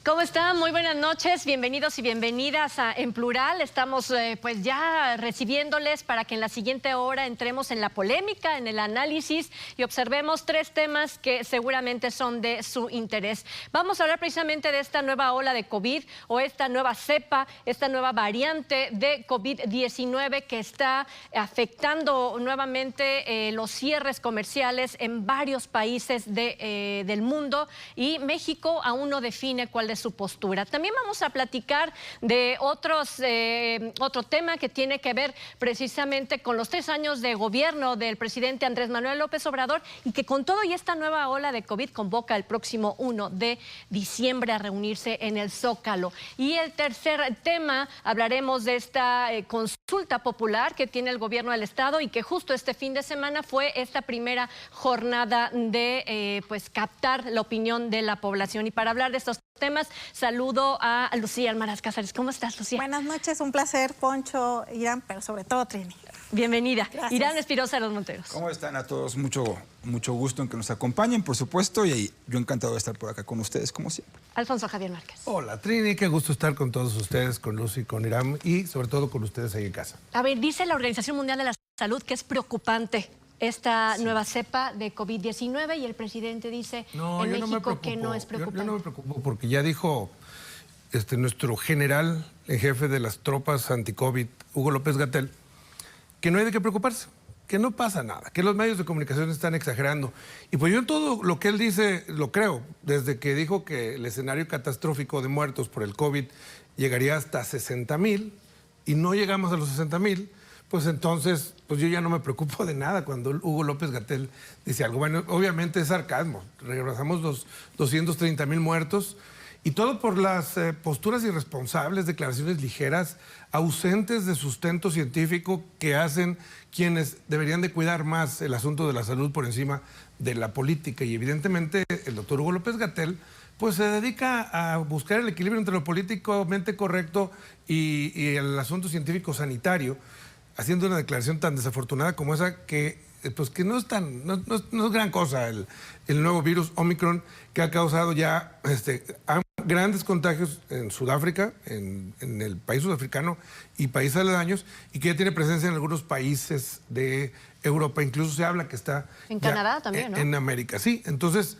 ¿Cómo están? Muy buenas noches, bienvenidos y bienvenidas a En Plural. Estamos pues ya recibiéndoles para que en la siguiente hora entremos en la polémica, en el análisis y observemos tres temas que seguramente son de su interés. Vamos a hablar precisamente de esta nueva ola de COVID o esta nueva cepa, esta nueva variante de COVID-19 que está afectando nuevamente los cierres comerciales en varios países del mundo, y México aún no define cuál es su postura. También vamos a platicar de otro tema que tiene que ver precisamente con los 3 años de gobierno del presidente Andrés Manuel López Obrador, y que con todo y esta nueva ola de COVID convoca el próximo 1 de diciembre a reunirse en el Zócalo. Y el tercer tema, hablaremos de esta consulta popular que tiene el gobierno del estado y que justo este fin de semana fue esta primera jornada de pues captar la opinión de la población. Y para hablar de estos temas, saludo a Lucía Almaraz Cázares. ¿Cómo estás, Lucía? Buenas noches, un placer, Poncho, Irán, pero sobre todo Trini. Bienvenida. Gracias. Irán Espirosa de los Monteros. ¿Cómo están a todos? Mucho gusto en que nos acompañen, por supuesto, y yo encantado de estar por acá con ustedes, como siempre. Alfonso Javier Márquez. Hola, Trini, qué gusto estar con todos ustedes, con Lucy, con Irán y sobre todo con ustedes ahí en casa. A ver, dice la Organización Mundial de la Salud que es preocupante esta nueva cepa de COVID-19 y el presidente dice en México que no es preocupante. Yo no me preocupo porque ya dijo nuestro general en jefe de las tropas anti-COVID, Hugo López-Gatell, que no hay de qué preocuparse, que no pasa nada, que los medios de comunicación están exagerando. Y pues yo en todo lo que él dice lo creo, desde que dijo que el escenario catastrófico de muertos por el COVID llegaría hasta 60,000 y no llegamos a los 60,000, pues entonces pues yo ya no me preocupo de nada cuando Hugo López-Gatell dice algo. Bueno, obviamente es sarcasmo, rebasamos los 230,000 muertos, y todo por las posturas irresponsables, declaraciones ligeras, ausentes de sustento científico que hacen quienes deberían de cuidar más el asunto de la salud por encima de la política. Y evidentemente el doctor Hugo López-Gatell pues se dedica a buscar el equilibrio entre lo políticamente correcto y el asunto científico sanitario, haciendo una declaración tan desafortunada como esa que pues que no es gran cosa el nuevo virus Omicron, que ha causado ya grandes contagios en Sudáfrica, en el país sudafricano y países aledaños, y que ya tiene presencia en algunos países de Europa. Incluso se habla que está en Canadá también, ¿no? En América, sí. Entonces,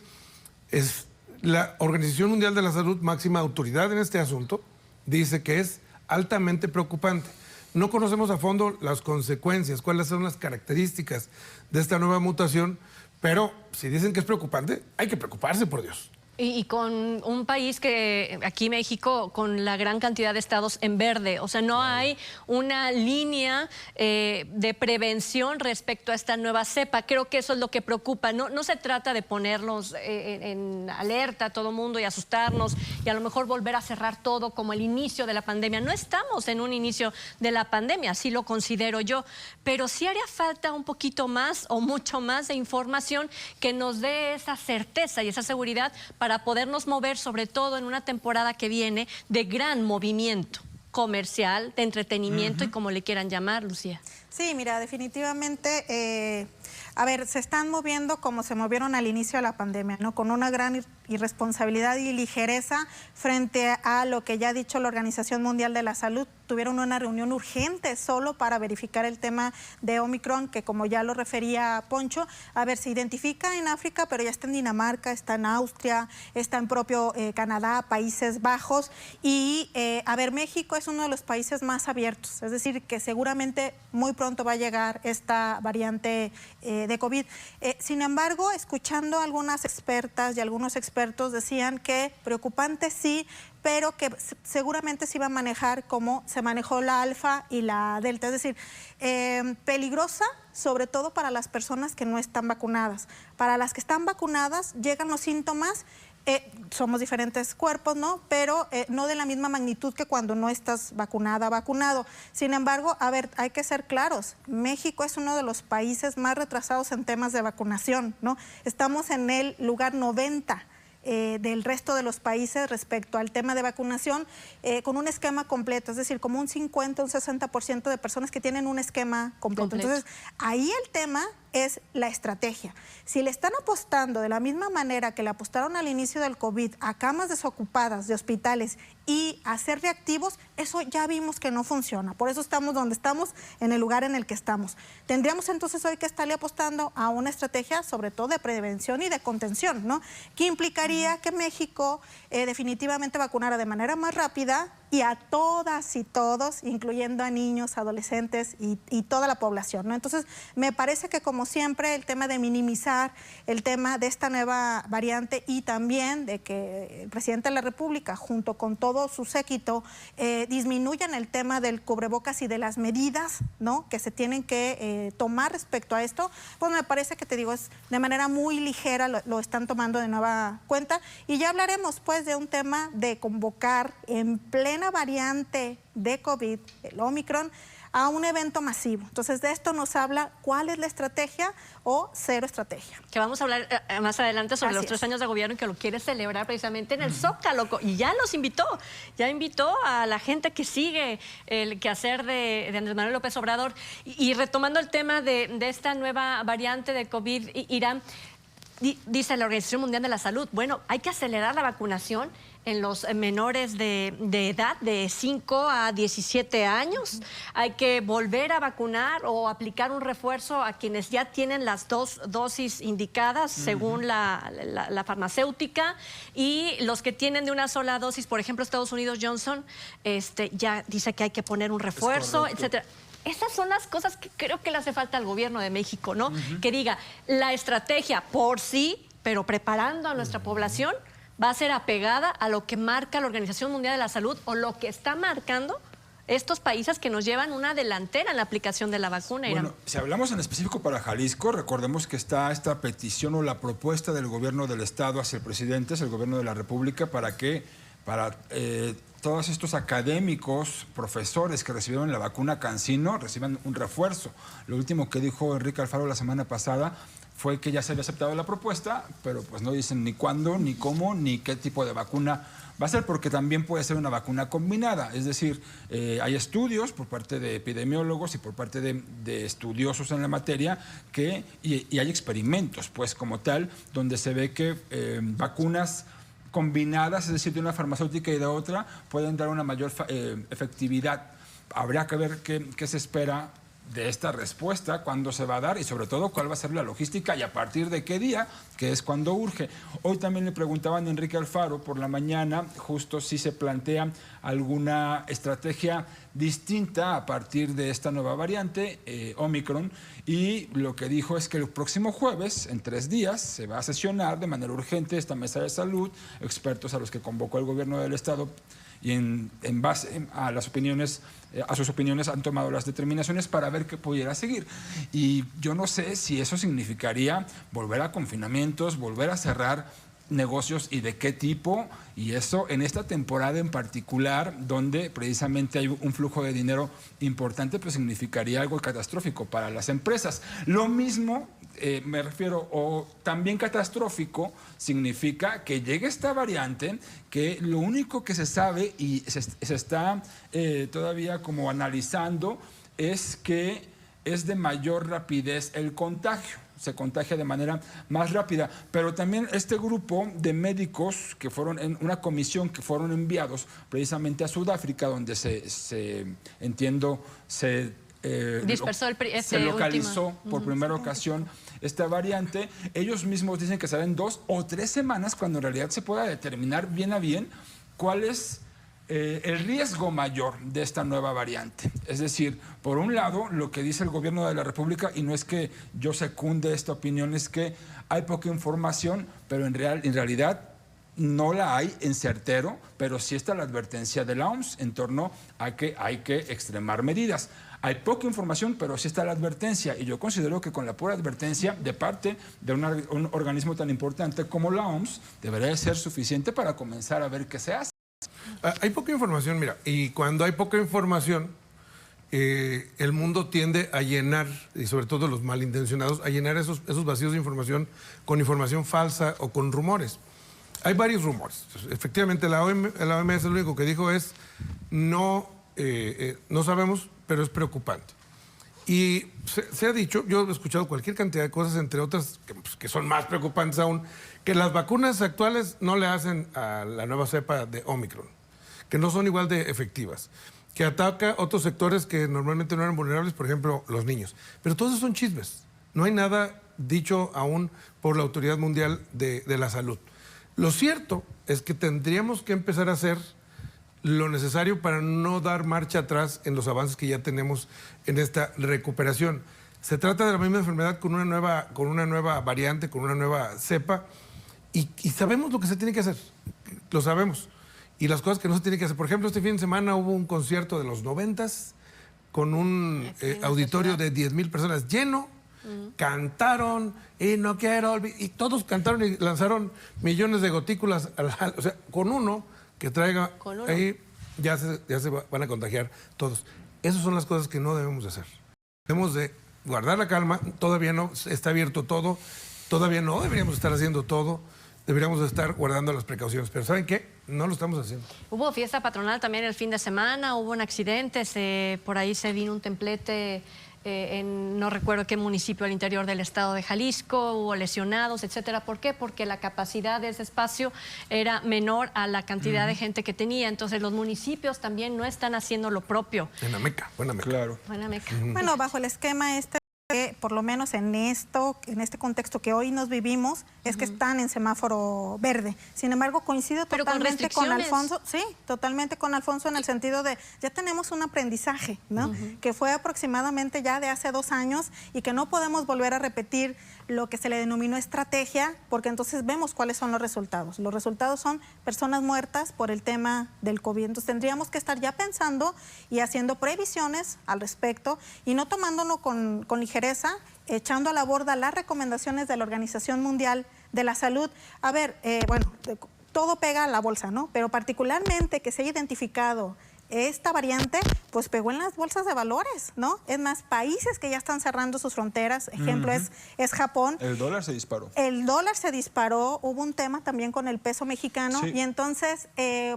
es la Organización Mundial de la Salud, máxima autoridad en este asunto, dice que es altamente preocupante. No conocemos a fondo las consecuencias, cuáles son las características de esta nueva mutación, pero si dicen que es preocupante, hay que preocuparse, por Dios. Y con un país que, aquí México, con la gran cantidad de estados en verde, o sea, no hay una línea de prevención respecto a esta nueva cepa. Creo que eso es lo que preocupa. No se trata de ponernos en alerta a todo mundo y asustarnos y a lo mejor volver a cerrar todo como el inicio de la pandemia. No estamos en un inicio de la pandemia, así lo considero yo, pero sí haría falta un poquito más o mucho más de información que nos dé esa certeza y esa seguridad para podernos mover, sobre todo en una temporada que viene de gran movimiento comercial, de entretenimiento y como le quieran llamar, Lucía. Sí, mira, definitivamente, a ver, se están moviendo como se movieron al inicio de la pandemia, ¿no? Con una gran irresponsabilidad y ligereza frente a lo que ya ha dicho la Organización Mundial de la Salud. Tuvieron una reunión urgente solo para verificar el tema de Omicron, que como ya lo refería Poncho, a ver, se identifica en África, pero ya está en Dinamarca, está en Austria, está en propio Canadá, Países Bajos, y a ver, México es uno de los países más abiertos, es decir, que seguramente muy pronto va a llegar esta variante de COVID. Sin embargo, escuchando a algunas expertas y algunos expertos decían que preocupante sí, pero que seguramente se iba a manejar como se manejó la alfa y la delta, es decir, peligrosa sobre todo para las personas que no están vacunadas. Para las que están vacunadas llegan los síntomas, somos diferentes cuerpos, ¿no? Pero no de la misma magnitud que cuando no estás vacunada, vacunado. Sin embargo, a ver, hay que ser claros, México es uno de los países más retrasados en temas de vacunación, ¿no? Estamos en el lugar 90 del resto de los países respecto al tema de vacunación, con un esquema completo, es decir, como un 50, un 60% de personas que tienen un esquema completo. Entonces, ahí el tema es la estrategia. Si le están apostando de la misma manera que le apostaron al inicio del COVID a camas desocupadas de hospitales y a ser reactivos, eso ya vimos que no funciona. Por eso estamos donde estamos, en el lugar en el que estamos. Tendríamos entonces hoy que estarle apostando a una estrategia sobre todo de prevención y de contención, ¿no? Que implicaría que México definitivamente vacunara de manera más rápida y a todas y todos, incluyendo a niños, adolescentes y toda la población, ¿no? Entonces, me parece que como siempre el tema de minimizar el tema de esta nueva variante y también de que el presidente de la República, junto con todo su séquito, disminuyan el tema del cubrebocas y de las medidas, ¿no?, que se tienen que tomar respecto a esto, pues me parece que, te digo, es de manera muy ligera, lo están tomando de nueva cuenta, y ya hablaremos pues de un tema de convocar en plena variante de COVID, el Omicron, a un evento masivo. Entonces, de esto nos habla cuál es la estrategia o cero estrategia. Que vamos a hablar más adelante sobre los 3 años de gobierno, que lo quiere celebrar precisamente en el Zócalo. Y ya los invitó, ya invitó a la gente que sigue el quehacer de Andrés Manuel López Obrador. Y retomando el tema de esta nueva variante de COVID, Irán, dice la Organización Mundial de la Salud, bueno, hay que acelerar la vacunación en los menores de edad de 5 a 17 años. Hay que volver a vacunar o aplicar un refuerzo a quienes ya tienen las 2 dosis indicadas según la farmacéutica, y los que tienen de una sola dosis, por ejemplo, Estados Unidos, Johnson, ya dice que hay que poner un refuerzo, etcétera. Esas son las cosas que creo que le hace falta al gobierno de México, ¿no? Que diga, la estrategia por sí, pero preparando a nuestra población, va a ser apegada a lo que marca la Organización Mundial de la Salud o lo que está marcando estos países que nos llevan una delantera en la aplicación de la vacuna, Irán. Bueno, si hablamos en específico para Jalisco, recordemos que está esta petición o la propuesta del gobierno del estado hacia el presidente, hacia el gobierno de la República, para todos estos académicos, profesores que recibieron la vacuna CanSino reciban un refuerzo. Lo último que dijo Enrique Alfaro la semana pasada fue que ya se había aceptado la propuesta, pero pues no dicen ni cuándo, ni cómo, ni qué tipo de vacuna va a ser, porque también puede ser una vacuna combinada. Es decir, hay estudios por parte de epidemiólogos y por parte de estudiosos en la materia y hay experimentos, pues como tal, donde se ve que vacunas combinadas, es decir, de una farmacéutica y de otra, pueden dar una mayor efectividad. Habría que ver qué se espera de esta respuesta, cuándo se va a dar y sobre todo cuál va a ser la logística y a partir de qué día, que es cuando urge. Hoy también le preguntaban a Enrique Alfaro por la mañana justo si se plantea alguna estrategia distinta a partir de esta nueva variante, Omicron, y lo que dijo es que el próximo jueves, en 3 días, se va a sesionar de manera urgente esta mesa de salud, expertos a los que convocó el gobierno del estado, y en base a las opiniones, a sus opiniones han tomado las determinaciones para ver qué pudiera seguir. Y yo no sé si eso significaría volver a confinamientos, volver a cerrar negocios y de qué tipo, y eso en esta temporada en particular, donde precisamente hay un flujo de dinero importante, pues significaría algo catastrófico para las empresas. Lo mismo, me refiero, o también catastrófico, significa que llegue esta variante, que lo único que se sabe y se está todavía como analizando es que es de mayor rapidez el contagio. Se contagia de manera más rápida, pero también este grupo de médicos que fueron en una comisión que fueron enviados precisamente a Sudáfrica, donde entiendo, se localizó por primera ocasión esta variante. Ellos mismos dicen que serán 2 o 3 semanas cuando en realidad se pueda determinar bien a bien cuál es el riesgo mayor de esta nueva variante. Es decir, por un lado, lo que dice el gobierno de la República, y no es que yo secunde esta opinión, es que hay poca información, pero en realidad no la hay en certero, pero sí está la advertencia de la OMS en torno a que hay que extremar medidas. Hay poca información, pero sí está la advertencia, y yo considero que con la pura advertencia de parte de un organismo tan importante como la OMS debería ser suficiente para comenzar a ver qué se hace. Hay poca información, mira, y cuando hay poca información, el mundo tiende a llenar, y sobre todo los malintencionados, a llenar esos vacíos de información con información falsa o con rumores. Hay varios rumores. Efectivamente, la OMS lo único que dijo es no sabemos, pero es preocupante. Y se ha dicho, yo he escuchado cualquier cantidad de cosas, entre otras que son más preocupantes aún, que las vacunas actuales no le hacen a la nueva cepa de Omicron, que no son igual de efectivas, que ataca otros sectores que normalmente no eran vulnerables, por ejemplo, los niños. Pero todos son chismes. No hay nada dicho aún por la Autoridad Mundial de la Salud. Lo cierto es que tendríamos que empezar a hacer lo necesario para no dar marcha atrás en los avances que ya tenemos en esta recuperación. Se trata de la misma enfermedad con una nueva variante, con una nueva cepa, y sabemos lo que se tiene que hacer, lo sabemos. Y las cosas que no se tienen que hacer. Por ejemplo, este fin de semana hubo un concierto de los 90s con un auditorio de 10,000 personas lleno, cantaron y no quiero olvidar, y todos cantaron y lanzaron millones de gotículas, o sea, con uno que traiga, ahí ya se van a contagiar todos. Esas son las cosas que no debemos de hacer. Debemos de guardar la calma, todavía no está abierto todo, todavía no deberíamos estar haciendo todo, deberíamos de estar guardando las precauciones, pero ¿saben qué? No lo estamos haciendo. Hubo fiesta patronal también el fin de semana, hubo un accidente, por ahí se vino un templete en no recuerdo qué municipio al interior del estado de Jalisco, hubo lesionados, etcétera. ¿Por qué? Porque la capacidad de ese espacio era menor a la cantidad de gente que tenía. Entonces los municipios también no están haciendo lo propio. Buena meca. Claro. Buena meca. Bueno, bajo el esquema que por lo menos en este contexto que hoy nos vivimos, es que están en semáforo verde. Sin embargo, coincido totalmente con Alfonso, sí, totalmente con Alfonso en el sentido de ya tenemos un aprendizaje, ¿no? Que fue aproximadamente ya de hace 2 años y que no podemos volver a repetir lo que se le denominó estrategia, porque entonces vemos cuáles son los resultados. Los resultados son personas muertas por el tema del COVID. Entonces tendríamos que estar ya pensando y haciendo previsiones al respecto y no tomándolo con ligereza, echando a la borda las recomendaciones de la Organización Mundial de la Salud. A ver, bueno, todo pega a la bolsa, ¿no? Pero particularmente que se haya identificado esta variante, pues pegó en las bolsas de valores, ¿no? Es más, países que ya están cerrando sus fronteras, ejemplo es Japón. El dólar se disparó. El dólar se disparó, hubo un tema también con el peso mexicano, sí. Y entonces,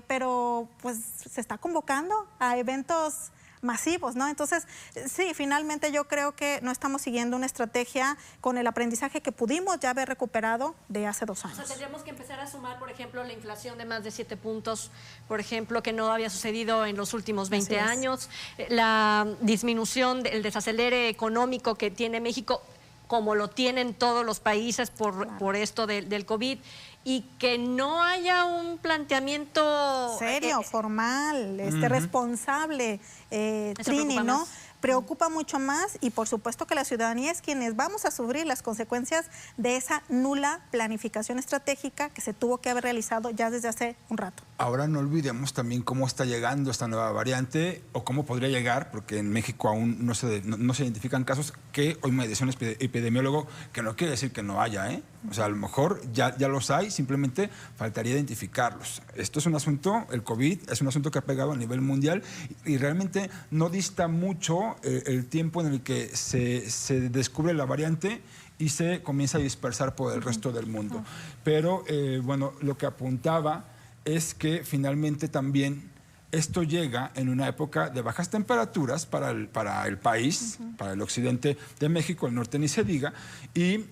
pero pues se está convocando a eventos masivos, ¿no? Entonces, sí, finalmente yo creo que no estamos siguiendo una estrategia con el aprendizaje que pudimos ya haber recuperado de hace 2 años. O sea, tendríamos que empezar a sumar, por ejemplo, la inflación de más de 7 puntos, por ejemplo, que no había sucedido en los últimos 20 años, la disminución del desacelere económico que tiene México, como lo tienen todos los países por esto del COVID, y que no haya un planteamiento serio, formal, responsable, Trini, ¿no? Preocupa mucho más y por supuesto que la ciudadanía es quienes vamos a sufrir las consecuencias de esa nula planificación estratégica que se tuvo que haber realizado ya desde hace un rato. Ahora no olvidemos también cómo está llegando esta nueva variante o cómo podría llegar, porque en México aún no se identifican casos, que hoy me decía un epidemiólogo que no quiere decir que no haya, ¿eh? O sea, a lo mejor ya los hay, simplemente faltaría identificarlos. Esto es un asunto, el COVID es un asunto que ha pegado a nivel mundial y realmente no dista mucho el tiempo en el que se descubre la variante y se comienza a dispersar por el resto del mundo. Pero, bueno, lo que apuntaba es que finalmente también esto llega en una época de bajas temperaturas para el país, para el occidente de México, el norte ni se diga, y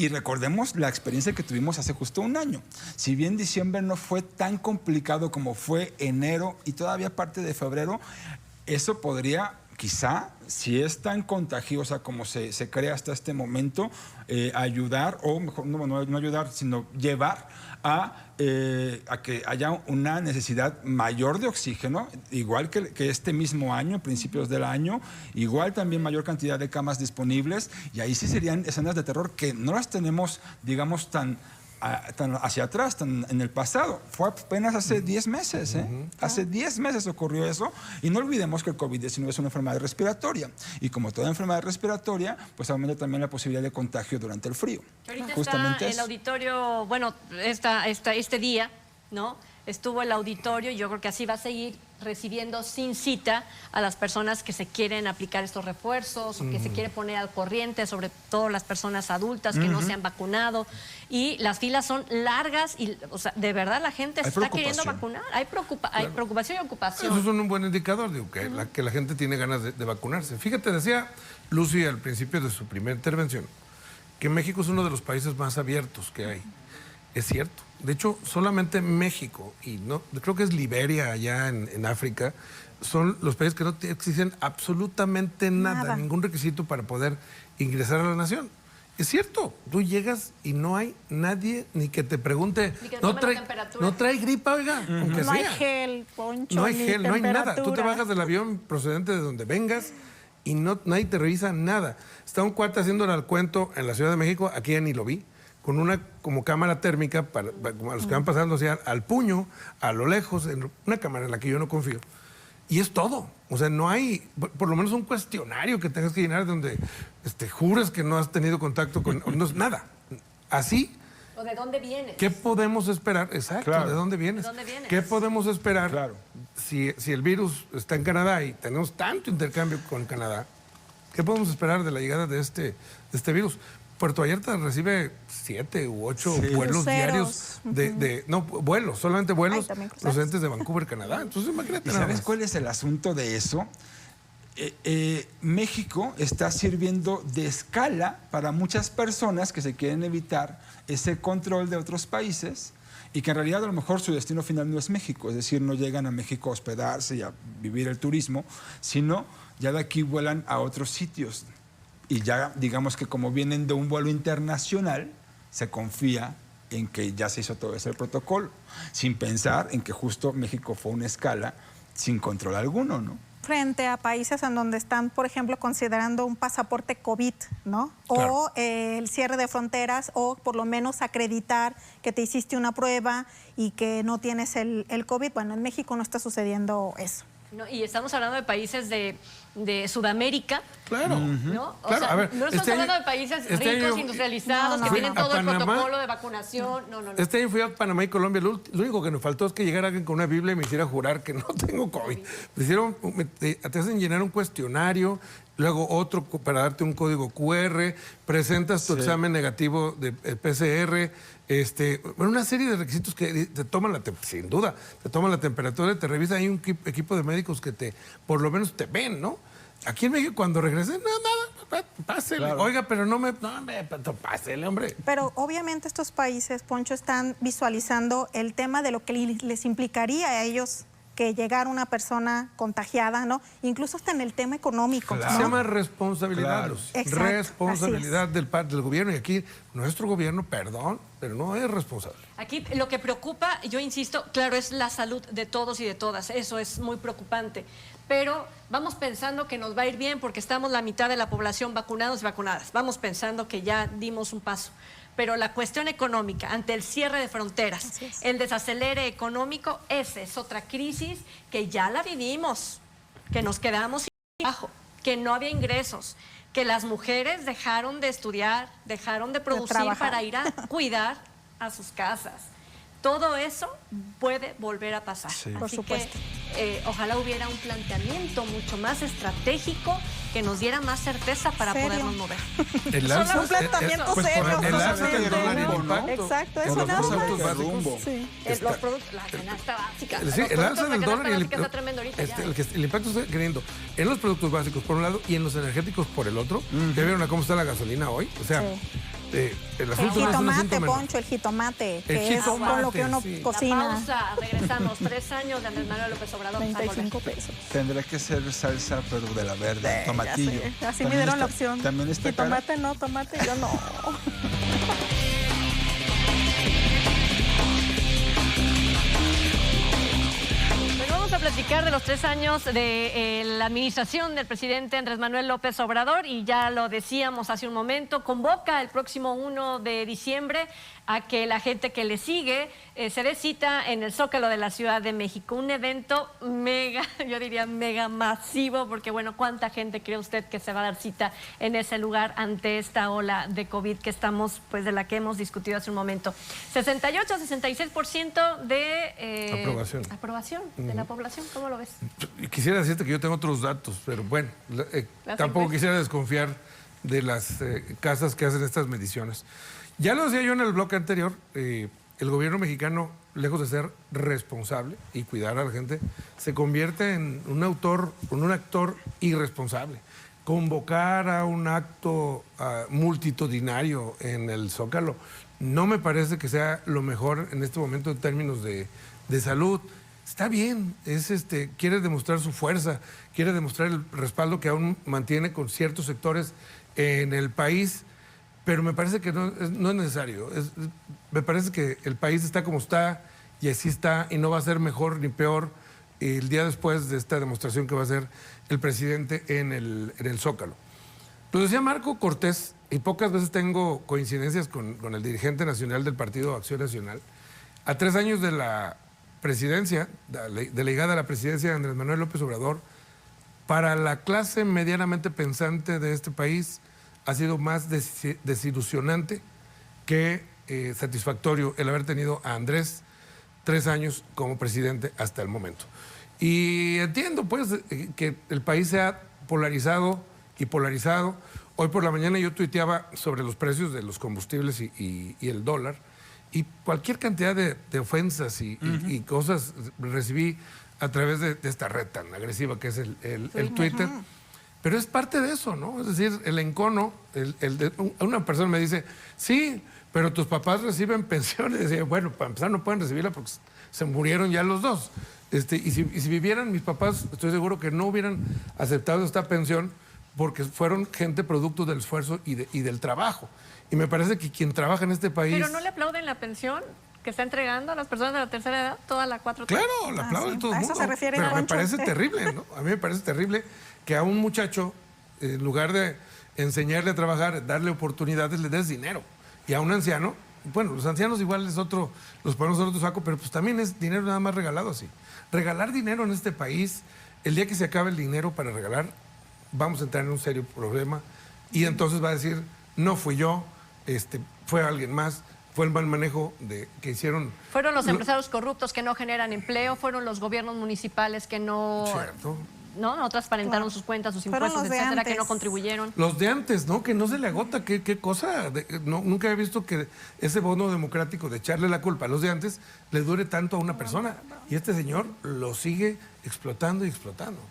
recordemos la experiencia que tuvimos hace justo 1 año. Si bien diciembre no fue tan complicado como fue enero y todavía parte de febrero, eso podría, quizá, si es tan contagiosa como se cree hasta este momento, ayudar, o mejor, no ayudar, sino llevar a que haya una necesidad mayor de oxígeno, igual que este mismo año, principios del año, igual también mayor cantidad de camas disponibles, y ahí sí serían escenas de terror que no las tenemos, digamos, tan hacia atrás, tan en el pasado. Fue apenas hace 10 meses, Hace 10 meses ocurrió eso, y no olvidemos que el COVID-19 es una enfermedad respiratoria, y como toda enfermedad respiratoria, pues aumenta también la posibilidad de contagio durante el frío. Ahorita justamente está el auditorio, bueno, este día, ¿no? Estuvo el auditorio y yo creo que así va a seguir recibiendo sin cita a las personas que se quieren aplicar estos refuerzos o que se quiere poner al corriente, sobre todo las personas adultas que no se han vacunado. Y las filas son largas y, o sea, de verdad la gente se está queriendo vacunar. Hay preocupación y ocupación. Eso es un buen indicador, digo, que la gente tiene ganas de vacunarse. Fíjate, decía Lucy al principio de su primera intervención que México es uno de los países más abiertos que hay. Es cierto. De hecho, solamente México, y no creo que es Liberia allá en África, son los países que no exigen absolutamente nada, ningún requisito para poder ingresar a la nación. Es cierto, tú llegas y no hay nadie ni que te pregunte, no trae gripa, oiga, aunque no sea. Hay gel, Poncho, no hay ni gel, no hay nada. Tú te temperatura. bajas del avión procedente de donde vengas y nadie te revisa nada. Está un cuate haciéndole al cuento en la Ciudad de México, aquí ya ni lo vi, con una como cámara térmica para los que van pasando hacia al puño, a lo lejos, una cámara en la que yo no confío. Y es todo. O sea, no hay, por lo menos un cuestionario que tengas que llenar donde jures que no has tenido contacto con... No es nada. Así... ¿O de dónde vienes? ¿Qué podemos esperar? Exacto, Claro. ¿de dónde vienes? ¿De dónde vienes? ¿Qué podemos esperar Claro. si el virus está en Canadá y tenemos tanto intercambio con Canadá? ¿Qué podemos esperar de la llegada de este virus? Puerto Vallarta recibe 7 u 8 vuelos Cruceros. diarios no, vuelos, solamente vuelos también cruceros. procedentes de Vancouver, Canadá. Entonces, imagínate. ¿Y nada sabes más. cuál es el asunto de eso? México está sirviendo de escala para muchas personas que se quieren evitar ese control de otros países y que en realidad a lo mejor su destino final no es México, es decir, no llegan a México a hospedarse y a vivir el turismo, sino ya de aquí vuelan a otros sitios. Y ya digamos que como vienen de un vuelo internacional, se confía en que ya se hizo todo ese protocolo, sin pensar en que justo México fue una escala sin control alguno, ¿no? Frente a países en donde están, por ejemplo, considerando un pasaporte COVID, ¿no? Claro. O el cierre de fronteras, o por lo menos acreditar que te hiciste una prueba y que no tienes el COVID. Bueno, en México no está sucediendo eso. No, y estamos hablando de países de Sudamérica. Claro. ¿No? O Claro, sea, a ver, no estamos hablando de países ricos, industrializados, que fui tienen a todo el Panamá. protocolo de vacunación. No. Este año fui a Panamá y Colombia. Lo único que nos faltó es que llegara alguien con una Biblia y me hiciera jurar que no tengo COVID. Te hacen llenar un cuestionario, luego otro para darte un código QR, presentas tu examen negativo de PCR, una serie de requisitos que te toman sin duda, te toman la temperatura, te revisan. Hay un equipo de médicos que por lo menos te ven, ¿no? Aquí en México cuando regresé, nada, pásele. Claro. Oiga, pero pásele, hombre. Pero obviamente estos países, Poncho, están visualizando el tema de lo que les implicaría a ellos que llegara una persona contagiada, ¿no? Incluso hasta en el tema económico. Claro. Se ¿no? llama responsabilidad, Claro. Lucy. Exacto, Responsabilidad del gobierno. Y aquí nuestro gobierno, perdón, pero no es responsable. Aquí lo que preocupa, yo insisto, claro, es la salud de todos y de todas. Eso es muy preocupante. Pero vamos pensando que nos va a ir bien porque estamos la mitad de la población vacunados y vacunadas. Vamos pensando que ya dimos un paso. Pero la cuestión económica, ante el cierre de fronteras, el desacelere económico, esa es otra crisis que ya la vivimos, que nos quedamos sin trabajo, que no había ingresos, que las mujeres dejaron de estudiar, dejaron de producir trabajar. para ir a cuidar a sus casas. Todo eso puede volver a pasar. Sí. Por Así supuesto. que ojalá hubiera un planteamiento mucho más estratégico que nos diera más certeza para ¿Serio? podernos mover. El alza, Un planteamiento pues, serio, por el alza del justamente, dólar y el ¿no? impacto. Exacto, por eso los nada productos más. básicos. Rumbo. Sí. Los productos, la canasta básica. Sí, los el productos alza de del la dólar y canasta básica está tremendo ahorita ya. el impacto está creyendo en los productos básicos por un lado y en los energéticos por el otro. ¿Ya vieron a cómo está la gasolina hoy? O sea, el El asunto no es un asunto jitomate, menor. Poncho, el jitomate, que es jitomate, con lo que uno sí. La cocina. pausa, regresamos. 3 años de Andrés Manuel López Obrador. Al volver. 35 pesos. Tendrá que ser salsa, pero de la verde, tomatillo. Ya sé. Así También me dieron está- la opción. También está cara. Jitomate no, tomate yo no. Pues vamos a platicar de los 3 años de la administración del presidente Andrés Manuel López Obrador y ya lo decíamos hace un momento, convoca el próximo 1 de diciembre a que la gente que le sigue se dé cita en el Zócalo de la Ciudad de México. Un evento mega, yo diría mega masivo, porque bueno, ¿cuánta gente cree usted que se va a dar cita en ese lugar ante esta ola de COVID que estamos, pues de la que hemos discutido hace un momento? 68-66% de aprobación de la población. ¿Cómo lo ves? Quisiera decirte que yo tengo otros datos, pero bueno, tampoco quisiera desconfiar de las casas que hacen estas mediciones. Ya lo decía yo en el bloque anterior, el gobierno mexicano, lejos de ser responsable y cuidar a la gente, se convierte en un actor irresponsable. Convocar a un acto multitudinario en el Zócalo no me parece que sea lo mejor en este momento en términos de salud. Está bien, quiere demostrar su fuerza, quiere demostrar el respaldo que aún mantiene con ciertos sectores en el país, pero me parece que no es necesario. Me parece que el país está como está y así está y no va a ser mejor ni peor el día después de esta demostración que va a hacer el presidente en el Zócalo. Lo decía Marco Cortés, y pocas veces tengo coincidencias con el dirigente nacional del Partido Acción Nacional. A 3 años de la presidencia, de la llegada a la presidencia de Andrés Manuel López Obrador, para la clase medianamente pensante de este país ha sido más desilusionante que satisfactorio el haber tenido a Andrés 3 años como presidente hasta el momento. Y entiendo pues que el país se ha polarizado y polarizado. Hoy por la mañana yo tuiteaba sobre los precios de los combustibles y el dólar, y cualquier cantidad de ofensas y cosas recibí a través de esta red tan agresiva que es el Twitter. Pero es parte de eso, ¿no? Es decir, el encono, una persona me dice, sí, pero tus papás reciben pensiones. Y decía, bueno, para empezar no pueden recibirla porque se murieron ya los dos. Y si vivieran mis papás, estoy seguro que no hubieran aceptado esta pensión porque fueron gente producto del esfuerzo y del trabajo. Y me parece que quien trabaja en este país... ¿Pero no le aplauden la pensión que está entregando a las personas de la tercera edad, toda la 4T? Claro, le aplauden todo el mundo. A eso se refiere. Pero me parece terrible, ¿no? A mí me parece terrible que a un muchacho, en lugar de enseñarle a trabajar, darle oportunidades, le des dinero. Y a un anciano, bueno, los ancianos igual los ponemos en otro saco, pero pues también es dinero nada más regalado así. Regalar dinero en este país, el día que se acabe el dinero para regalar, vamos a entrar en un serio problema y entonces va a decir, no fui yo, fue alguien más, fue el mal manejo que hicieron. Fueron los empresarios corruptos que no generan empleo, fueron los gobiernos municipales que no... Cierto. No transparentaron sus cuentas, sus impuestos, etcétera, que no contribuyeron. Los de antes, ¿no? Que no se le agota, qué cosa. Nunca he visto que ese bono democrático de echarle la culpa a los de antes le dure tanto a una persona. Y este señor lo sigue explotando y explotando.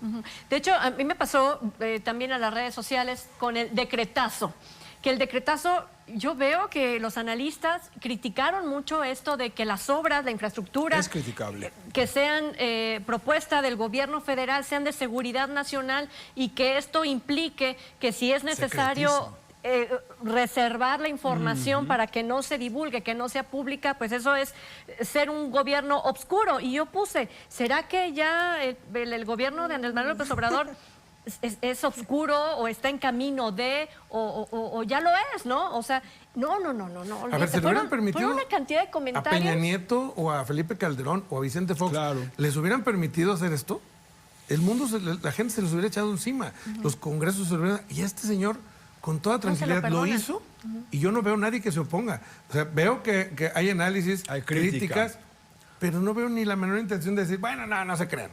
De hecho, a mí me pasó también a las redes sociales con el decretazo. Que el decretazo, yo veo que los analistas criticaron mucho esto de que las obras, la infraestructura... Es criticable. Que sean propuesta del gobierno federal, sean de seguridad nacional y que esto implique que si es necesario reservar la información para que no se divulgue, que no sea pública, pues eso es ser un gobierno obscuro. Y yo puse, ¿será que ya el gobierno de Andrés Manuel López Obrador... es oscuro o está en camino de o ya lo es, ¿no? O sea, no. A ver, se le hubieran permitido una cantidad de comentarios. A Peña Nieto o a Felipe Calderón o a Vicente Fox, claro, ¿les hubieran permitido hacer esto? El mundo, la gente se les hubiera echado encima, los congresos se hubieran... Y este señor, con toda tranquilidad, lo hizo y yo no veo a nadie que se oponga. O sea, veo que hay análisis, hay críticas, pero no veo ni la menor intención de decir, bueno, no se crean.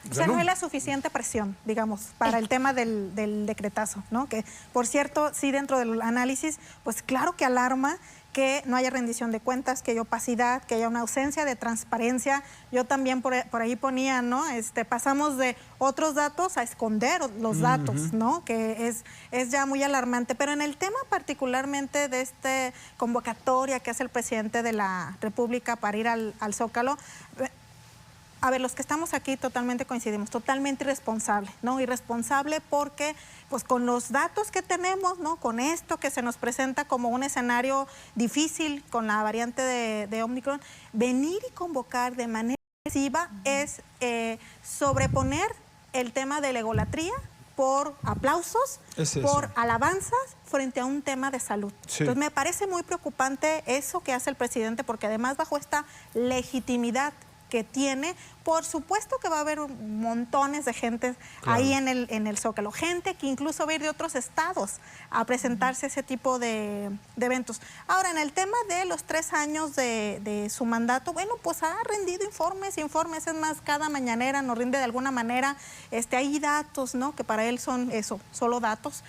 O sea, no hay la suficiente presión, digamos, para el tema del decretazo, ¿no? Que, por cierto, sí, dentro del análisis, pues claro que alarma que no haya rendición de cuentas, que haya opacidad, que haya una ausencia de transparencia. Yo también por ahí ponía, ¿no? Pasamos de otros datos a esconder los datos, ¿no? Que es ya muy alarmante. Pero en el tema particularmente de esta convocatoria que hace el presidente de la República para ir al Zócalo... A ver, los que estamos aquí totalmente coincidimos, totalmente irresponsable, ¿no? Irresponsable porque, pues con los datos que tenemos, ¿no? Con esto que se nos presenta como un escenario difícil con la variante de Omicron, venir y convocar de manera excesiva es sobreponer el tema de la egolatría por aplausos, Es eso. por alabanzas frente a un tema de salud. Sí. Entonces me parece muy preocupante eso que hace el presidente, porque además bajo esta legitimidad que tiene, por supuesto que va a haber montones de gente ahí en el Zócalo, gente que incluso va a ir de otros estados a presentarse ese tipo de eventos. Ahora, en el tema de los 3 años de su mandato, bueno, pues ha rendido informes, es más, cada mañanera nos rinde de alguna manera, hay datos, ¿no?, que para él son eso, solo datos,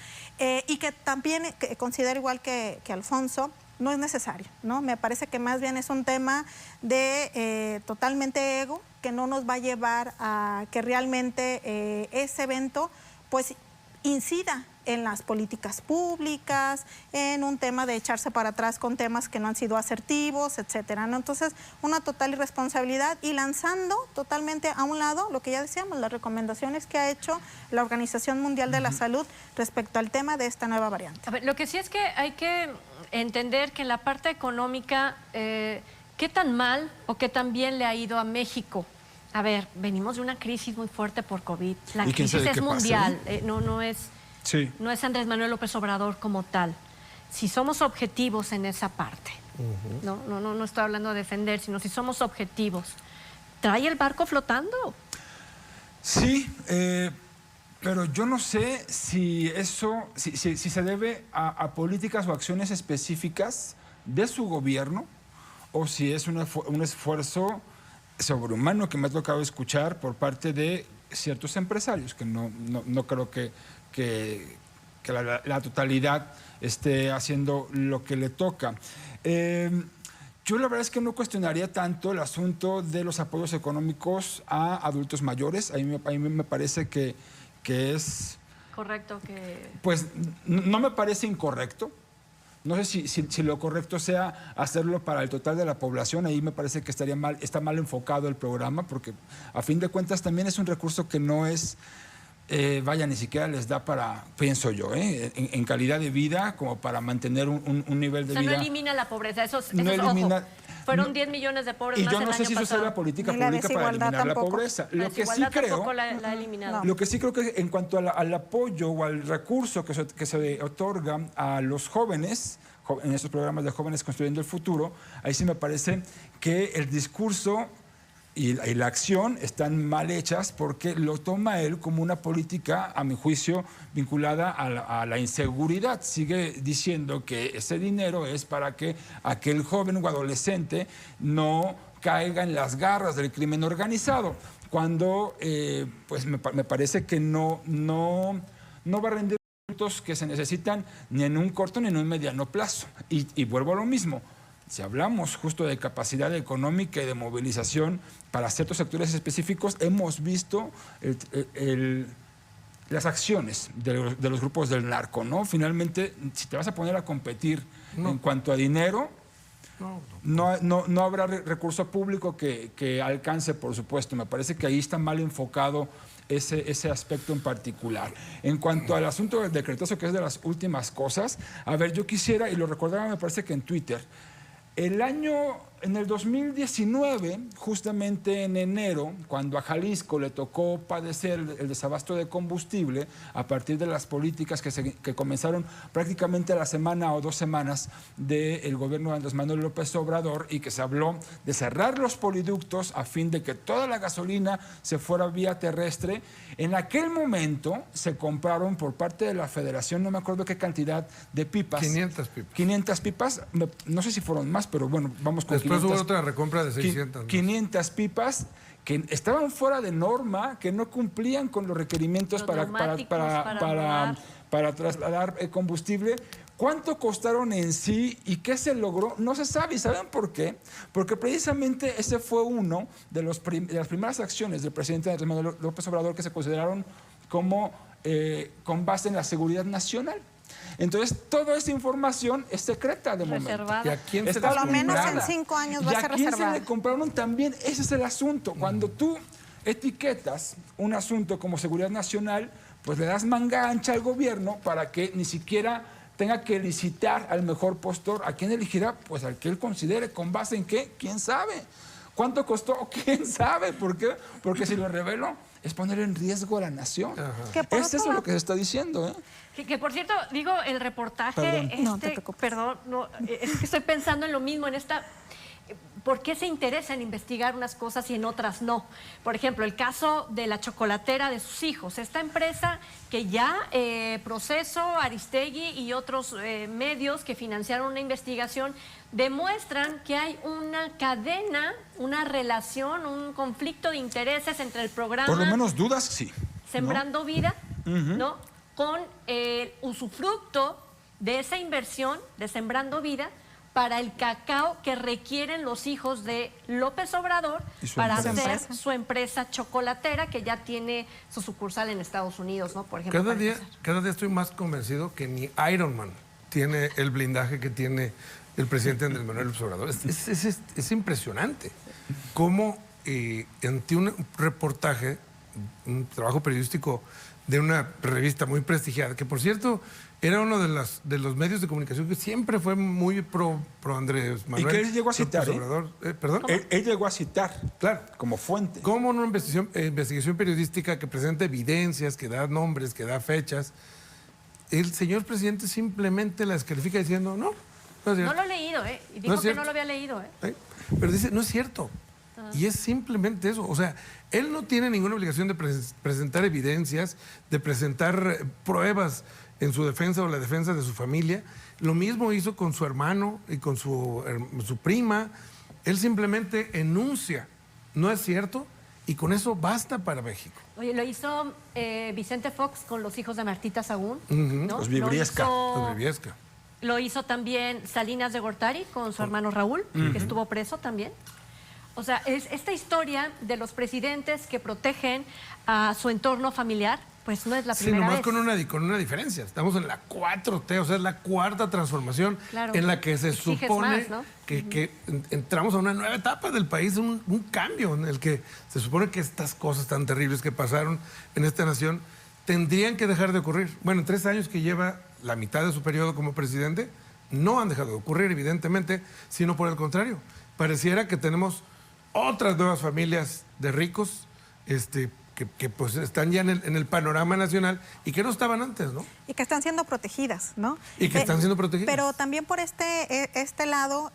y que también considero igual que Alfonso, no es necesario, ¿no? Me parece que más bien es un tema de totalmente ego, que no nos va a llevar a que realmente ese evento pues incida en las políticas públicas, en un tema de echarse para atrás con temas que no han sido asertivos, etcétera, ¿no? Entonces, una total irresponsabilidad y lanzando totalmente a un lado lo que ya decíamos, las recomendaciones que ha hecho la Organización Mundial de la Salud respecto al tema de esta nueva variante. A ver, lo que sí es que hay que entender que en la parte económica, ¿qué tan mal o qué tan bien le ha ido a México? A ver, venimos de una crisis muy fuerte por COVID. La crisis es mundial, no es Andrés Manuel López Obrador como tal. Si somos objetivos en esa parte, no estoy hablando de defender, sino si somos objetivos, ¿trae el barco flotando? Sí, pero yo no sé si eso, si se debe a políticas o acciones específicas de su gobierno o si es un esfuerzo sobrehumano que me ha tocado escuchar por parte de ciertos empresarios, que no creo que la totalidad esté haciendo lo que le toca. Yo la verdad es que no cuestionaría tanto el asunto de los apoyos económicos a adultos mayores. A mí me parece que es... Correcto que... Pues no me parece incorrecto. No sé si lo correcto sea hacerlo para el total de la población. Ahí me parece que está mal enfocado el programa, porque a fin de cuentas también es un recurso que no es... ni siquiera les da para, pienso yo, en calidad de vida, como para mantener un nivel de vida. No elimina la pobreza, No elimina, ojo, fueron 10 millones de pobres y más yo no el sé año si eso pasado. sea la política Ni la pública para eliminar tampoco. la pobreza. La desigualdad tampoco la ha eliminado. Lo que sí creo que en cuanto al apoyo o al recurso que se otorga a los jóvenes, en estos programas de Jóvenes Construyendo el Futuro, ahí sí me parece que el discurso y la acción están mal hechas porque lo toma él como una política, a mi juicio, vinculada a la inseguridad. Sigue diciendo que ese dinero es para que aquel joven o adolescente no caiga en las garras del crimen organizado, cuando pues me parece que no va a rendir los que se necesitan ni en un corto ni en un mediano plazo. Y vuelvo a lo mismo. Si hablamos justo de capacidad económica y de movilización para ciertos sectores específicos, hemos visto las acciones de los grupos del narco, ¿no? Finalmente, si te vas a poner a competir en cuanto a dinero, no habrá recurso público que alcance, por supuesto. Me parece que ahí está mal enfocado ese aspecto en particular. En cuanto al asunto del decretazo, que es de las últimas cosas, a ver, yo quisiera, y lo recordaba, me parece que en Twitter, en el 2019, justamente en enero, cuando a Jalisco le tocó padecer el desabasto de combustible, a partir de las políticas que comenzaron prácticamente a la semana o 2 semanas del gobierno de Andrés Manuel López Obrador, y que se habló de cerrar los poliductos a fin de que toda la gasolina se fuera vía terrestre, en aquel momento se compraron por parte de la Federación, no me acuerdo qué cantidad de pipas. 500 pipas. 500 pipas, no sé si fueron más, pero bueno, vamos con Después 500. hubo otra recompra de 600. 500 pipas que estaban fuera de norma, que no cumplían con los requerimientos para trasladar combustible. ¿Cuánto costaron en sí y qué se logró? No se sabe. ¿Y saben por qué? Porque precisamente ese fue uno de las primeras acciones del presidente Andrés Manuel López Obrador que se consideraron como con base en la seguridad nacional. Entonces, toda esa información es secreta de momento. Reservada. ¿Y a quién se Por las lo menos compraron? en 5 años va a ser ¿Y a quién reservada. se le compraron también? Ese es el asunto. Cuando tú etiquetas un asunto como seguridad nacional, pues le das manga ancha al gobierno para que ni siquiera tenga que licitar al mejor postor. ¿A quién elegirá? Pues al que él considere. ¿Con base en qué? ¿Quién sabe? ¿Cuánto costó? ¿Quién sabe? ¿Por qué? Porque si lo revelo, es poner en riesgo a la nación. Es eso lo que se está diciendo, ¿eh? Que por cierto, digo, el reportaje, Perdón. No te preocupes. perdón, no, es que estoy pensando en lo mismo, en esta... ¿Por qué se interesa en investigar unas cosas y en otras no? Por ejemplo, el caso de la chocolatera de sus hijos. Esta empresa que ya Proceso, Aristegui y otros medios que financiaron una investigación demuestran que hay una cadena, una relación, un conflicto de intereses entre el programa... Por lo menos dudas, sí. Sembrando Vida, ¿no? Con el usufructo de esa inversión de Sembrando Vida para el cacao que requieren los hijos de López Obrador para hacer su empresa chocolatera, que ya tiene su sucursal en Estados Unidos, ¿no? Por ejemplo. Cada día estoy más convencido que ni Iron Man tiene el blindaje que tiene el presidente Andrés Manuel López Obrador. Es impresionante cómo ante un reportaje, un trabajo periodístico de una revista muy prestigiada, que por cierto era uno de los medios de comunicación que siempre fue muy pro Andrés Manuel. Y que él llegó a citar, ¿Perdón? Él llegó a citar, claro, como fuente. Como una investigación periodística que presenta evidencias, que da nombres, que da fechas, el señor presidente simplemente la descalifica diciendo, no es cierto. No lo he leído, Y dijo que no lo había leído, Pero dice, no es cierto. Y es simplemente eso. O sea, él no tiene ninguna obligación de presentar evidencias, de presentar pruebas en su defensa o la defensa de su familia. Lo mismo hizo con su hermano y con su prima. Él simplemente enuncia, no es cierto, y con eso basta para México. Oye, lo hizo Vicente Fox con los hijos de Martita Sagún, ¿no? Los Vibriesca. Lo hizo también Salinas de Gortari con su hermano Raúl, que estuvo preso también. O sea, es esta historia de los presidentes que protegen a su entorno familiar, pues no es la primera nomás vez. Con una diferencia. Estamos en la 4T, o sea, es la cuarta transformación en la que se supone más, ¿no? que entramos a una nueva etapa del país, un cambio en el que se supone que estas cosas tan terribles que pasaron en esta nación tendrían que dejar de ocurrir. Bueno, en 3 años que lleva la mitad de su periodo como presidente, no han dejado de ocurrir, evidentemente, sino por el contrario. Pareciera que tenemos otras nuevas familias de ricos que pues están ya en el panorama nacional y que no estaban antes, ¿no? Y que están siendo protegidas, ¿no? Y que están siendo protegidas. Pero también por este lado,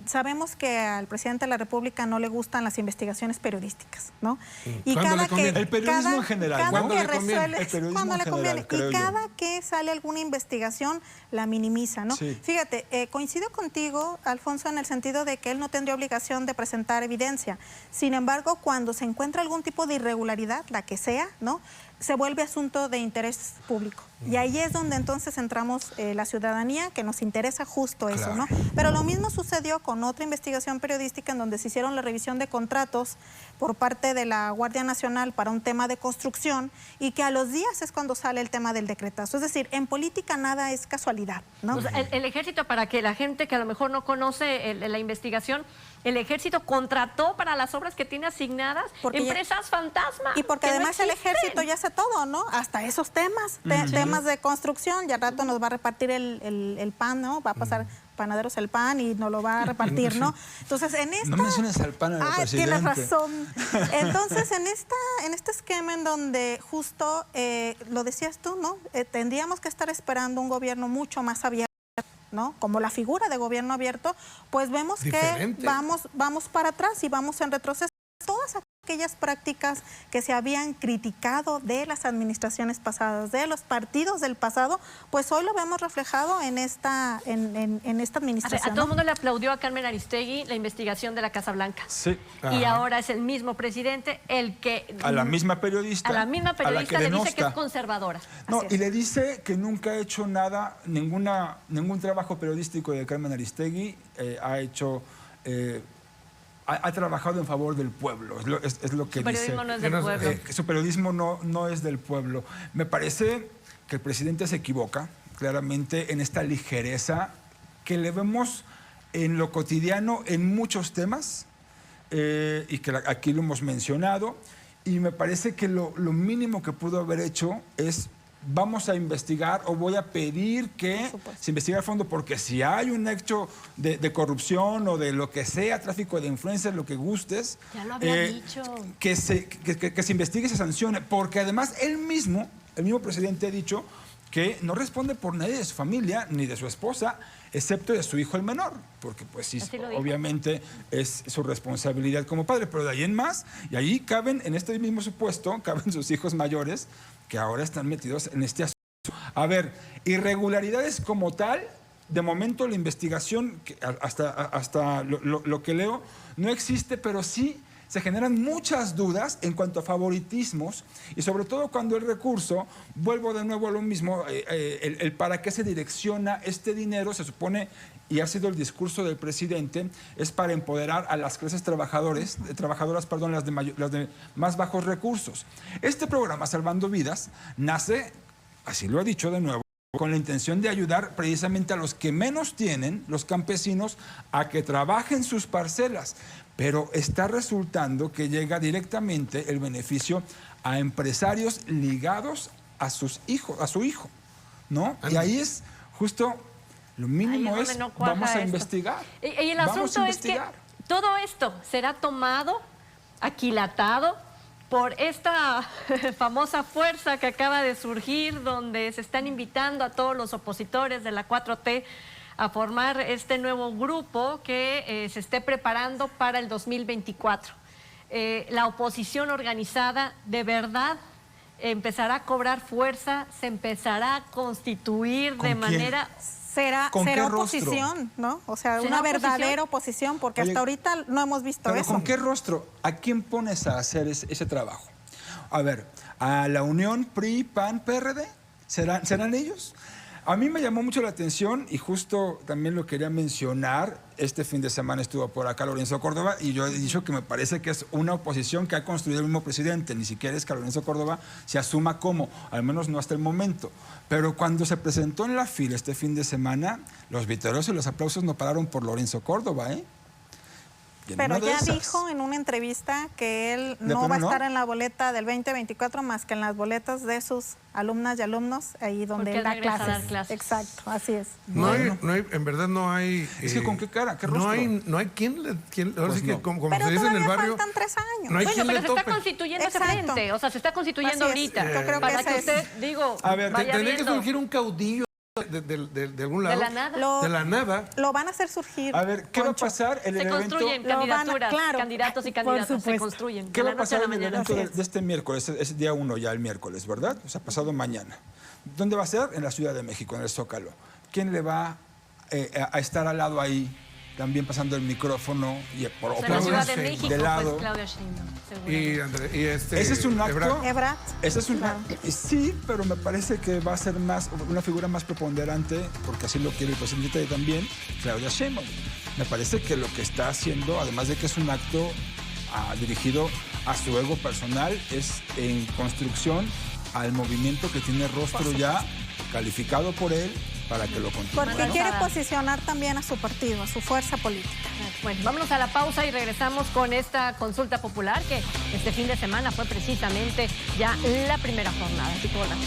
sabemos que al presidente de la República no le gustan las investigaciones periodísticas, ¿no? Y ¿Cuándo le conviene? El periodismo en general. ¿Cuándo le conviene? El periodismo cuando en le conviene. general, creo Y yo. cada que sale alguna investigación, la minimiza, ¿no? Sí. Fíjate, coincido contigo, Alfonso, en el sentido de que él no tendría obligación de presentar evidencia. Sin embargo, cuando se encuentra algún tipo de irregularidad, la que sea, ¿no?, se vuelve asunto de interés público. Y ahí es donde entonces entramos la ciudadanía, que nos interesa justo eso, ¿no? Pero lo mismo sucedió con otra investigación periodística en donde se hicieron la revisión de contratos por parte de la Guardia Nacional para un tema de construcción y que a los días es cuando sale el tema del decretazo. Es decir, en política nada es casualidad, ¿no? O sea, el ejército, para que la gente que a lo mejor no conoce la investigación, el ejército contrató para las obras que tiene asignadas empresas fantasma. Y porque que no además el existen. ejército ya hace todo, ¿no? Hasta esos temas, temas de construcción, ya al rato nos va a repartir el pan, ¿no? Va a pasar panaderos el pan y nos lo va a repartir, ¿no? Entonces, en esta... No menciones al pan al presidente. Tienes razón. Entonces, en este esquema en donde justo, lo decías tú, ¿no? Tendríamos que estar esperando un gobierno mucho más abierto, ¿no? Como la figura de gobierno abierto, pues vemos Diferente. que vamos para atrás y vamos en retroceso. Todas aquellas prácticas que se habían criticado de las administraciones pasadas, de los partidos del pasado, pues hoy lo vemos reflejado en esta administración. A todo el mundo le aplaudió a Carmen Aristegui la investigación de la Casa Blanca. Sí. Y ahora es el mismo presidente el que... A la misma periodista. A la misma periodista le dice que es denosta. conservadora. No, Así es. y le dice que nunca ha hecho nada, ningún trabajo periodístico de Carmen Aristegui ha hecho... ha trabajado en favor del pueblo, es lo que Su dice. periodismo no es del pueblo. Su periodismo no es del pueblo. Me parece que el presidente se equivoca claramente en esta ligereza que le vemos en lo cotidiano en muchos temas y que aquí lo hemos mencionado. Y me parece que lo mínimo que pudo haber hecho es vamos a investigar o voy a pedir que se investigue a fondo, porque si hay un hecho de corrupción o de lo que sea, tráfico de influencias, lo que gustes, Ya lo había dicho. que se investigue y se sancione, porque además el mismo presidente ha dicho que no responde por nadie de su familia ni de su esposa, excepto de su hijo el menor, porque pues sí, obviamente es su responsabilidad como padre, pero de ahí en más, y ahí caben, en este mismo supuesto, caben sus hijos mayores, que ahora están metidos en este asunto. A ver, irregularidades como tal, de momento la investigación, hasta lo que leo, no existe, pero sí se generan muchas dudas en cuanto a favoritismos y sobre todo cuando el recurso, vuelvo de nuevo a lo mismo, el para qué se direcciona este dinero, se supone, y ha sido el discurso del presidente, es para empoderar a las clases trabajadoras, las de más bajos recursos. Este programa Salvando Vidas nace, así lo ha dicho de nuevo, con la intención de ayudar precisamente a los que menos tienen, los campesinos, a que trabajen sus parcelas. Pero está resultando que llega directamente el beneficio a empresarios ligados a su hijo, ¿no? Y ahí es justo, lo mínimo es, vamos a investigar. Y el asunto es que todo esto será tomado, aquilatado, por esta famosa fuerza que acaba de surgir, donde se están invitando a todos los opositores de la 4T a formar este nuevo grupo que se esté preparando para el 2024. La oposición organizada de verdad empezará a cobrar fuerza, se empezará a constituir de manera... Será oposición, ¿no? O sea, una verdadera oposición, porque hasta ahorita no hemos visto eso. ¿Con qué rostro? ¿A quién pones a hacer ese trabajo? A ver, ¿a la Unión PRI, PAN, PRD? ¿Serán ellos? A mí me llamó mucho la atención y justo también lo quería mencionar. Este fin de semana estuvo por acá Lorenzo Córdoba y yo he dicho que me parece que es una oposición que ha construido el mismo presidente. Ni siquiera es que Lorenzo Córdoba se asuma como, al menos no hasta el momento. Pero cuando se presentó en la fila este fin de semana, los vitoreos y los aplausos no pararon por Lorenzo Córdoba, ¿eh? Pero ya dijo en una entrevista que él no va a estar en la boleta del 2024 más que en las boletas de sus alumnas y alumnos, ahí donde él da clases. Exacto, así es. No hay, en verdad no hay... Es que ¿con qué cara? ¿Qué rostro? No hay quien ahora Pues sí que no. como Pero se dice en el barrio... faltan 3 años. No hay Bueno, quien pero le se está tope. constituyendo ese Exacto. frente, o sea, se está constituyendo Así es. ahorita. Yo creo para que que usted, digo, A ver, vaya Tendría que viendo. surgir un caudillo de algún lado. De la nada. De la nada. Lo van a hacer surgir. A ver, ¿qué va a Poncho. pasar en el Se evento? construyen Lo van a- candidaturas, claro, candidatos y por candidatas, se supuesto. construyen. ¿Qué de va la a noche a pasar la en el mañana. evento de este miércoles? Es día 1 ya el miércoles, ¿verdad? O sea, pasado mañana. ¿Dónde va a ser? En la Ciudad de México, en el Zócalo. ¿Quién le va a estar al lado ahí, también pasando el micrófono y por En la Ciudad de Sheinbaum. México, de lado? pues Claudia Sheinbaum, Y, seguramente. Ese es un acto. Ebrard. Ese es sí, pero me parece que va a ser una figura más preponderante, porque así lo quiere el presidente también, Claudia Sheinbaum. Me parece que lo que está haciendo, además de que es un acto dirigido a su ego personal, es en construcción al movimiento que tiene rostro ya calificado por él para que lo continúe. Porque ¿no? quiere posicionar también a su partido, a su fuerza política. Bueno, vámonos a la pausa y regresamos con esta consulta popular que este fin de semana fue precisamente ya la primera jornada. Así que volvamos.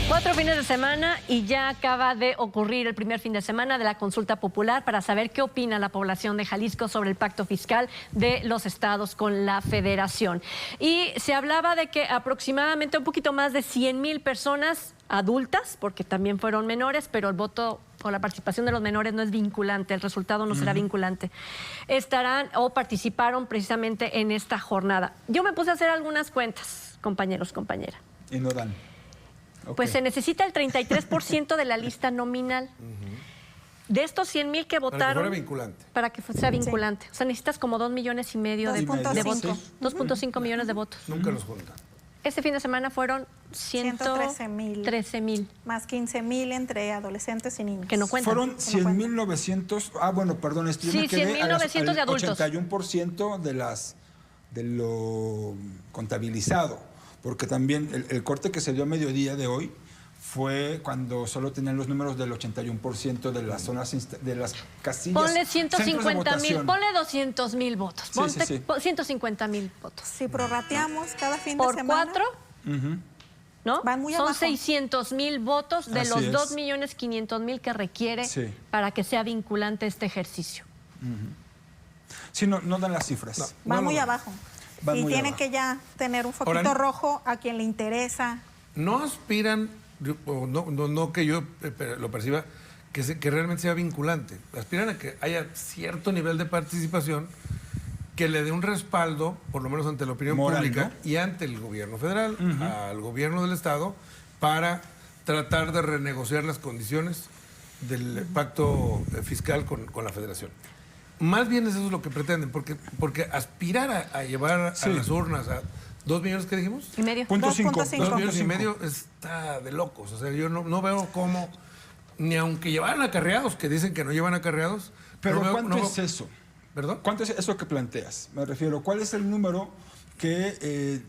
Cuatro fines de semana y ya acaba de ocurrir el primer fin de semana de la consulta popular para saber qué opina la población de Jalisco sobre el pacto fiscal de los estados con la federación. Y se hablaba de que aproximadamente un poquito más de 100,000 personas adultas, porque también fueron menores, pero el voto o la participación de los menores no es vinculante, el resultado no será vinculante, estarán o participaron precisamente en esta jornada. Yo me puse a hacer algunas cuentas, compañeros, compañera. Y no dan. Pues Ok. se necesita el 33% de la lista nominal. De estos 100,000 que votaron... Para que fuera vinculante. Para que sea vinculante. O sea, necesitas como 2,5 millones de 2.5. votos. 2.5 millones de votos. Nunca los juntan. Este fin de semana fueron 113,000. 113,000. Más 15,000 entre adolescentes y niños. Que no cuentan. Fueron 100,900. Bueno, perdón, yo Sí, me quedé 100,900 de adultos. 81% de lo contabilizado, porque también el corte que se dio a mediodía de hoy fue cuando solo tenían los números del 81% de las zonas, de las casillas. Ponle centros de 150,000, votación. ponle 200,000 votos. Sí, Ponte sí. 150,000 votos. Si prorrateamos cada fin de Por semana. 4, ¿no? Van muy Son abajo. 600,000 votos de Así los es. 2,500,000 que requiere Sí. para que sea vinculante este ejercicio. Sí, no dan las cifras. No. Van muy abajo. Van Y muy tienen abajo. que ya tener un foquito Ahora, rojo a quien le interesa. No aspiran, no que yo lo perciba, que realmente sea vinculante. Aspiran a que haya cierto nivel de participación que le dé un respaldo, por lo menos ante la opinión Moral, pública ¿no? y ante el gobierno federal, al gobierno del Estado, para tratar de renegociar las condiciones del pacto fiscal con la Federación. Más bien eso es lo que pretenden, porque aspirar a llevar a Sí. las urnas a 2 millones, ¿qué dijimos? ¿Y medio? Punto 5. 2.5. 2 millones y medio está de locos. O sea, yo no veo cómo, ni aunque llevaran acarreados, que dicen que no llevan acarreados. Pero no veo- ¿cuánto no veo- es eso? ¿Perdón? ¿Cuánto es eso que planteas? Me refiero, ¿cuál es el número que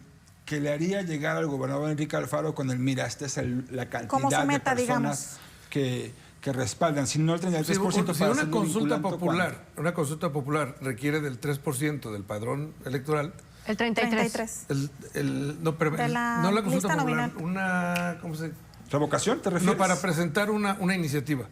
le haría llegar al gobernador Enrique Alfaro con el mira, esta es la cantidad Como su meta, de personas que respaldan? Si no el 33% Si para una hacerlo consulta vinculante, una consulta popular requiere del 3% del padrón electoral, El 33. 33. no De la la consulta lista popular, nominal. una, ¿cómo se? ¿cuánto? ¿Revocación te refieres? No, para presentar una iniciativa.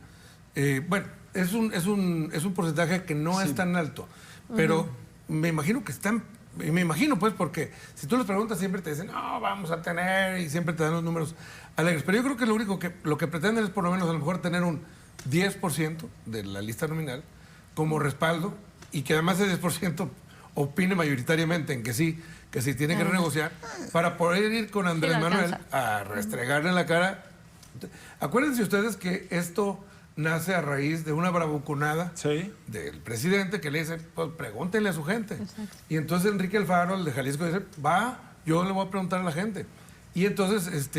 Bueno, es un porcentaje que no es tan alto, pero me imagino que están, me imagino pues porque si tú les preguntas siempre te dicen, no, vamos a tener, y siempre te dan los números alegres, pero yo creo que lo que pretenden es por lo menos a lo mejor tener un 10% de la lista nominal como respaldo y que además ese 10% opine mayoritariamente en que sí tiene que renegociar para poder ir con Andrés le Manuel alcanza. a restregarle en la cara. Acuérdense ustedes que esto nace a raíz de una bravuconada Sí. del presidente que le dice, pues pregúntenle a su gente. Y entonces Enrique Alfaro, el de Jalisco, dice, yo le voy a preguntar a la gente. Y entonces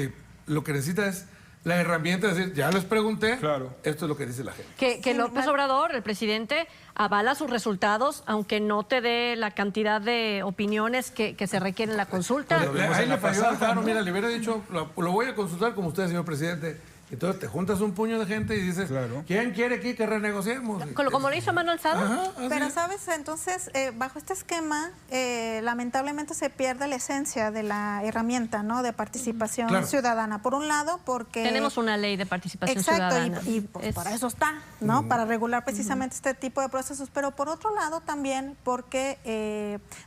lo que necesita es la herramienta de decir, ya les pregunté, Claro. esto es lo que dice la gente. Que Sí, López Obrador, el presidente, avala sus resultados, aunque no te dé la cantidad de opiniones que se requiere en la consulta. Lo vimos Ahí en le la falló a pasada, Alfaro, ¿no? mira, le hubiera dicho, lo voy a consultar como usted, señor presidente. Entonces te juntas un puño de gente y dices, Claro. ¿quién quiere aquí que renegociemos? Como lo hizo a mano alzada. Ajá, así Pero, es. ¿sabes? Entonces, bajo este esquema, lamentablemente se pierde la esencia de la herramienta, ¿no? De participación Claro. ciudadana. Por un lado, porque... Tenemos una ley de participación Exacto, ciudadana. y pues, Es- para eso está, ¿no? Para regular precisamente este tipo de procesos. Pero por otro lado también porque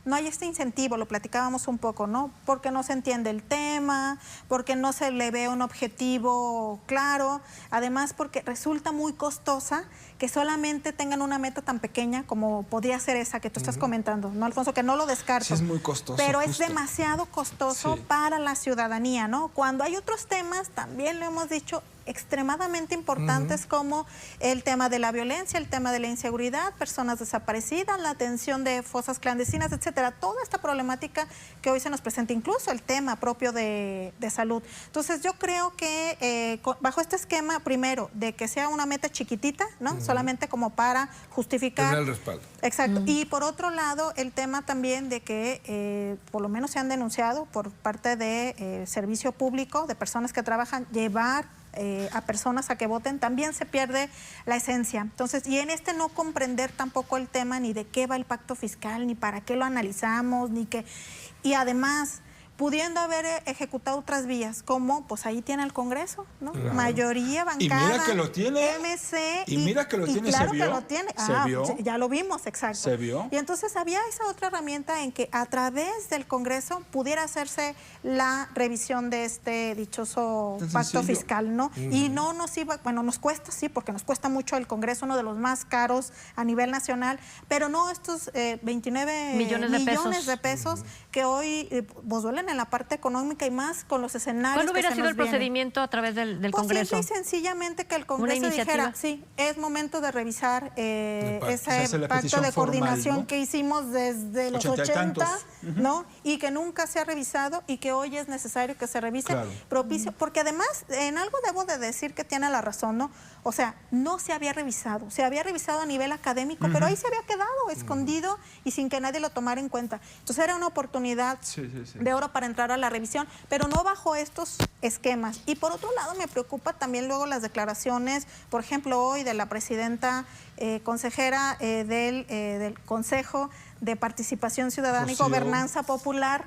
no hay este incentivo, lo platicábamos un poco, ¿no? Porque no se entiende el tema, porque no se le ve un objetivo claro, además porque resulta muy costosa que solamente tengan una meta tan pequeña como podría ser esa que tú estás comentando, ¿no, Alfonso? Que no lo descarto. Sí, es muy costoso, Pero es justo. demasiado costoso Sí. para la ciudadanía, ¿no? Cuando hay otros temas, también lo hemos dicho, extremadamente importantes como el tema de la violencia, el tema de la inseguridad, personas desaparecidas, la atención de fosas clandestinas, etcétera. Toda esta problemática que hoy se nos presenta, incluso el tema propio de salud. Entonces yo creo que bajo este esquema, primero, de que sea una meta chiquitita, ¿no? Solamente como para justificar. Tener el respaldo. Exacto. Y por otro lado, el tema también de que por lo menos se han denunciado por parte de servicio público, de personas que trabajan, llevar a personas a que voten, también se pierde la esencia. Entonces, y en este no comprender tampoco el tema ni de qué va el pacto fiscal, ni para qué lo analizamos, ni qué. Y además, pudiendo haber ejecutado otras vías, como pues ahí tiene el Congreso, ¿no? Claro. Mayoría bancada. Y mira que lo tiene. MC. Y mira que lo tiene, claro ¿se vio? que lo tiene. ¿Se vio? Ya lo vimos, exacto. ¿Se vio? Y entonces había esa otra herramienta en que a través del Congreso pudiera hacerse la revisión de este dichoso Tan pacto sencillo. fiscal, ¿no? Y no nos iba, bueno, nos cuesta, sí, porque nos cuesta mucho el Congreso, uno de los más caros a nivel nacional, pero no estos 29 Millones de pesos. de pesos que hoy pues duelen en la parte económica y más con los escenarios. ¿Cuál que hubiera se sido nos el vienen. procedimiento a través del Pues Congreso? simple y sencillamente que el Congreso iniciativa. dijera, sí, es momento de revisar Se ese hace la pacto petición de formal, coordinación ¿no? que hicimos desde los 80 y 80, tantos. ¿no? Y que nunca se ha revisado y que hoy es necesario que se revise Claro. propicio, porque además en algo debo de decir que tiene la razón, ¿no? O sea, no se había revisado a nivel académico, pero ahí se había quedado escondido y sin que nadie lo tomara en cuenta. Entonces era una oportunidad Sí, sí, sí. de oro para entrar a la revisión, pero no bajo estos esquemas. Y por otro lado, me preocupa también luego las declaraciones, por ejemplo, hoy de la presidenta consejera del Consejo de Participación Ciudadana y Gobernanza Popular,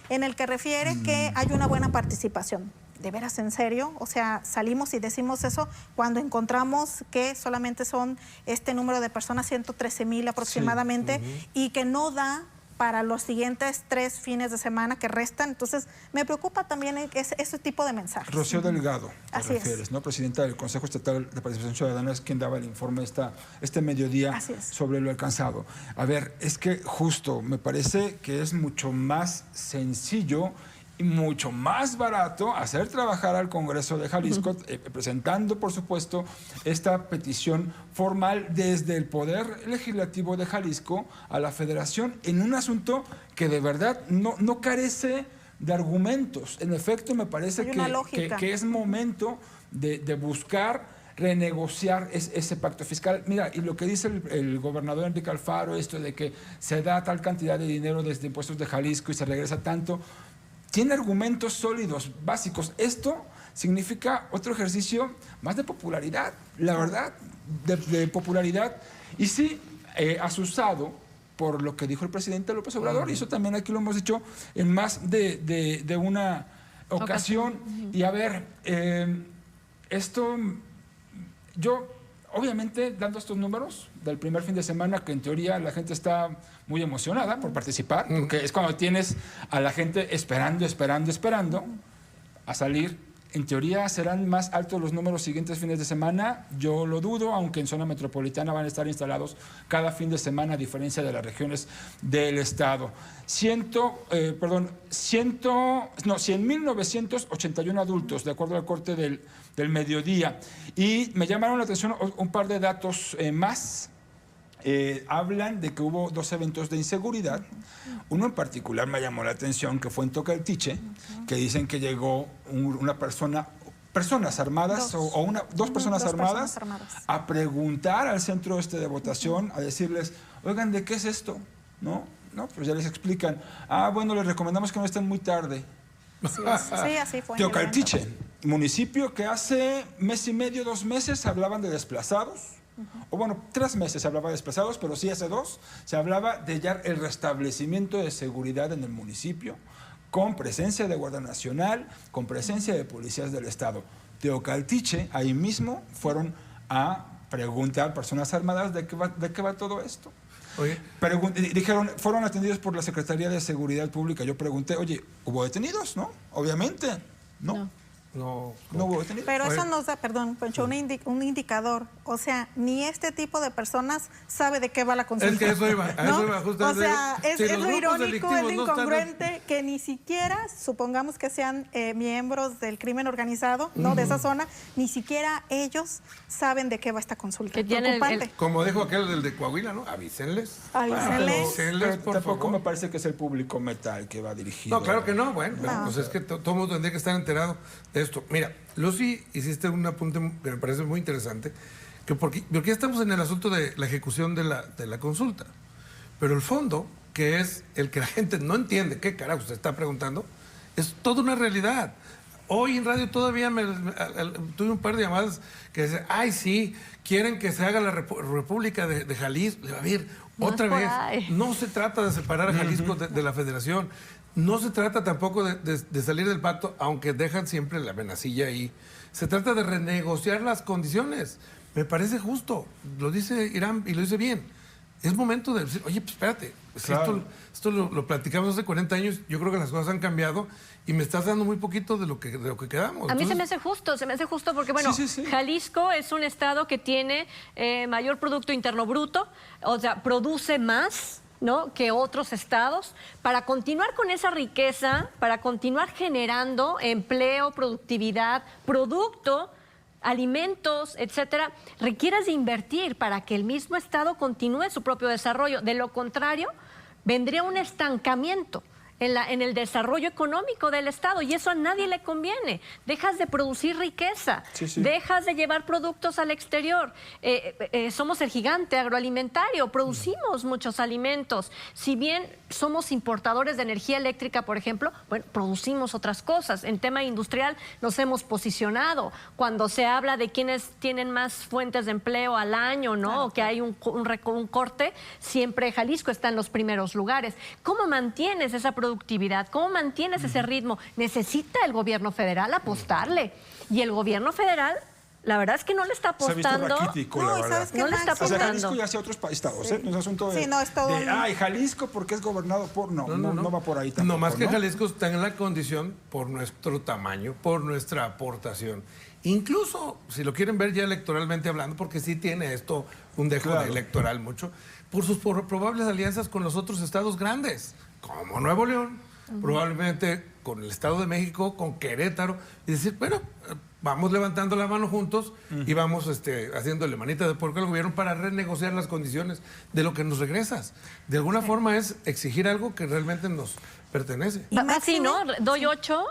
en el que refiere que hay una buena participación. ¿De veras, en serio? O sea, salimos y decimos eso cuando encontramos que solamente son este número de personas, 113,000 aproximadamente, y que no da para los siguientes 3 fines de semana que restan. Entonces, me preocupa también ese tipo de mensajes. Rocío Delgado, te Así refieres, es. ¿no? Presidenta del Consejo Estatal de Participación Ciudadana, es quien daba el informe este mediodía sobre lo alcanzado. A ver, es que justo me parece que es mucho más sencillo y mucho más barato hacer trabajar al Congreso de Jalisco, presentando, por supuesto, esta petición formal desde el Poder Legislativo de Jalisco a la Federación en un asunto que de verdad no carece de argumentos. En efecto, me parece que es momento de buscar renegociar ese pacto fiscal. Mira, y lo que dice el gobernador Enrique Alfaro, esto de que se da tal cantidad de dinero desde impuestos de Jalisco y se regresa tanto, tiene argumentos sólidos, básicos. Esto significa otro ejercicio más de popularidad, la verdad, de popularidad. Y sí, asusado por lo que dijo el presidente López Obrador, y eso también aquí lo hemos dicho en más de una ocasión. Y a ver, esto, yo, obviamente, dando estos números del primer fin de semana, que en teoría la gente está muy emocionada por participar, porque es cuando tienes a la gente esperando a salir. En teoría serán más altos los números siguientes fines de semana. Yo lo dudo, aunque en zona metropolitana van a estar instalados cada fin de semana, a diferencia de las regiones del estado. 100.981 adultos, de acuerdo al corte del mediodía. Y me llamaron la atención un par de datos más. Hablan de que hubo 2 eventos de inseguridad. Uno en particular me llamó la atención, que fue en Tocaltiche, que dicen que llegó personas armadas, dos personas armadas a preguntar al centro de votación, a decirles, oigan, ¿de qué es esto? ¿No? Pues ya les explican. Bueno, les recomendamos que no estén muy tarde. Sí, así fue. Teocaltiche, municipio que hace mes y medio, 2 meses hablaban de desplazados. O bueno, 3 meses se hablaba de desplazados, pero sí hace 2 se hablaba de ya el restablecimiento de seguridad en el municipio, con presencia de Guardia Nacional, con presencia de policías del Estado. Teocaltiche, ahí mismo fueron a preguntar personas armadas de qué va todo esto. Oye. Dijeron, fueron atendidos por la Secretaría de Seguridad Pública. Yo pregunté, oye, ¿hubo detenidos? ¿No? Obviamente, no. No hubo detenidos. Pero eso nos da, perdón, Poncho, un indicador. O sea, ni este tipo de personas sabe de qué va la consulta. Es que eso iba, justamente. O sea, es lo irónico, es lo incongruente, que ni siquiera, supongamos que sean miembros del crimen organizado, ¿no? De esa zona, ni siquiera ellos saben de qué va esta consulta. Que tiene como dijo aquel del de Coahuila, ¿no? Avísenles. Avísenles. Por tampoco favor. Me parece que es el público metal que va dirigido. No, claro que no. Bueno, pues es que todo el mundo tendría que estar enterado de esto. Mira, Lucy, hiciste un apunte que me parece muy interesante, que porque ya estamos en el asunto de la ejecución de la consulta, pero el fondo, que es el que la gente no entiende, qué carajo se está preguntando, es toda una realidad. Hoy en radio todavía tuve un par de llamadas que decían, ay, sí, quieren que se haga la República de Jalisco. A ver, otra vez, no se trata de separar a Jalisco de la Federación. No se trata tampoco de salir del pacto, aunque dejan siempre la venacilla ahí. Se trata de renegociar las condiciones. Me parece justo. Lo dice Irán y lo dice bien. Es momento de decir, oye, pues espérate. Claro. Esto lo platicamos hace 40 años. Yo creo que las cosas han cambiado y me estás dando muy poquito de lo que quedamos. A mí se me hace justo porque, bueno, Jalisco es un estado que tiene mayor Producto Interno Bruto, o sea, produce más, ¿no?, que otros estados. Para continuar con esa riqueza, para continuar generando empleo, productividad, producto, alimentos, etcétera, requieres de invertir para que el mismo estado continúe su propio desarrollo. De lo contrario, vendría un estancamiento. en el desarrollo económico del Estado, y eso a nadie le conviene. Dejas de producir riqueza, dejas de llevar productos al exterior. Somos el gigante agroalimentario, producimos muchos alimentos. Si bien somos importadores de energía eléctrica, por ejemplo, bueno, producimos otras cosas. En tema industrial nos hemos posicionado. Cuando se habla de quienes tienen más fuentes de empleo al año, ¿no? Claro, o que hay un corte, siempre Jalisco está en los primeros lugares. ¿Cómo mantienes esa productividad? ¿Cómo mantienes ese ritmo? Necesita el gobierno federal apostarle. Y el gobierno federal, la verdad es que no le está apostando. Se ha visto raquítico, la verdad. No le está apostando. O sea, Jalisco y hacia otros estados, ¿eh? No es asunto de, no, es todo ay, Jalisco porque es gobernado por... No va por ahí tampoco. No más que Jalisco está en la condición por nuestro tamaño, por nuestra aportación. Incluso, si lo quieren ver ya electoralmente hablando, porque sí tiene esto un dejo de electoral mucho, por sus probables alianzas con los otros estados grandes, como Nuevo León, probablemente con el Estado de México, con Querétaro, y decir, bueno, vamos levantando la mano juntos y vamos haciéndole manita de puerco al gobierno para renegociar las condiciones de lo que nos regresas. De alguna forma es exigir algo que realmente nos pertenece. Así, ¿no? Doy 8,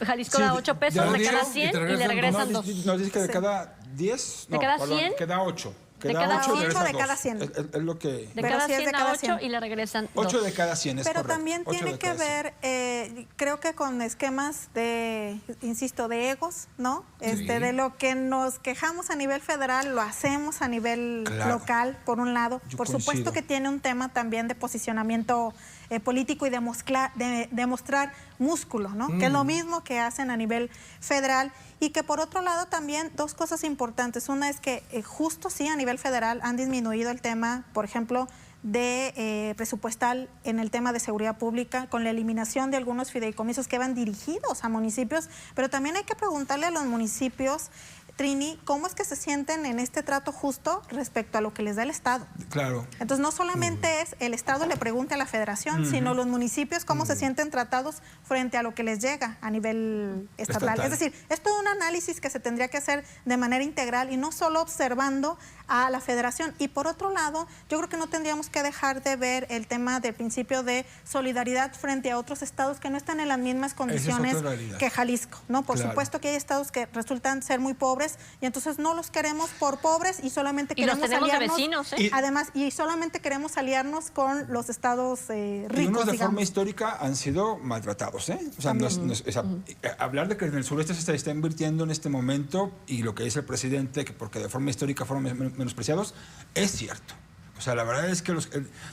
Jalisco da 8 pesos de cada 100 y le regresan 2. No, dice que de cada 10, ¿De cada 100? Queda 8. De cada 8 de cada 100. Es lo que... De cada 100 a 8 y le regresan 2. 8 de cada 100 es Pero correcto. también tiene que ver, creo que con esquemas de, insisto, de egos, ¿no? De lo que nos quejamos a nivel federal, lo hacemos a nivel local, por un lado. Por supuesto que tiene un tema también de posicionamiento político y de mostrar músculo, ¿no? Que es lo mismo que hacen a nivel federal. Y que por otro lado también dos cosas importantes. Una es que justo sí a nivel federal han disminuido el tema, por ejemplo, de presupuestal en el tema de seguridad pública, con la eliminación de algunos fideicomisos que van dirigidos a municipios, pero también hay que preguntarle a los municipios, Trini, ¿cómo es que se sienten en este trato justo respecto a lo que les da el Estado? Claro. Entonces, no solamente es el Estado le pregunte a la Federación, sino los municipios cómo se sienten tratados frente a lo que les llega a nivel estatal. Es decir, es todo un análisis que se tendría que hacer de manera integral y no solo observando a la Federación. Y por otro lado, yo creo que no tendríamos que dejar de ver el tema del principio de solidaridad frente a otros estados que no están en las mismas condiciones que Jalisco, ¿no? Por supuesto que hay estados que resultan ser muy pobres y entonces no los queremos por pobres y solamente queremos aliarnos. De vecinos, ¿eh? Además, y solamente queremos aliarnos con los estados ricos, y unos de digamos. forma histórica han sido maltratados, ¿eh? O sea, hablar de que en el sureste se está invirtiendo en este momento y lo que dice el presidente, que porque de forma histórica fueron menospreciados, es cierto. O sea, la verdad es que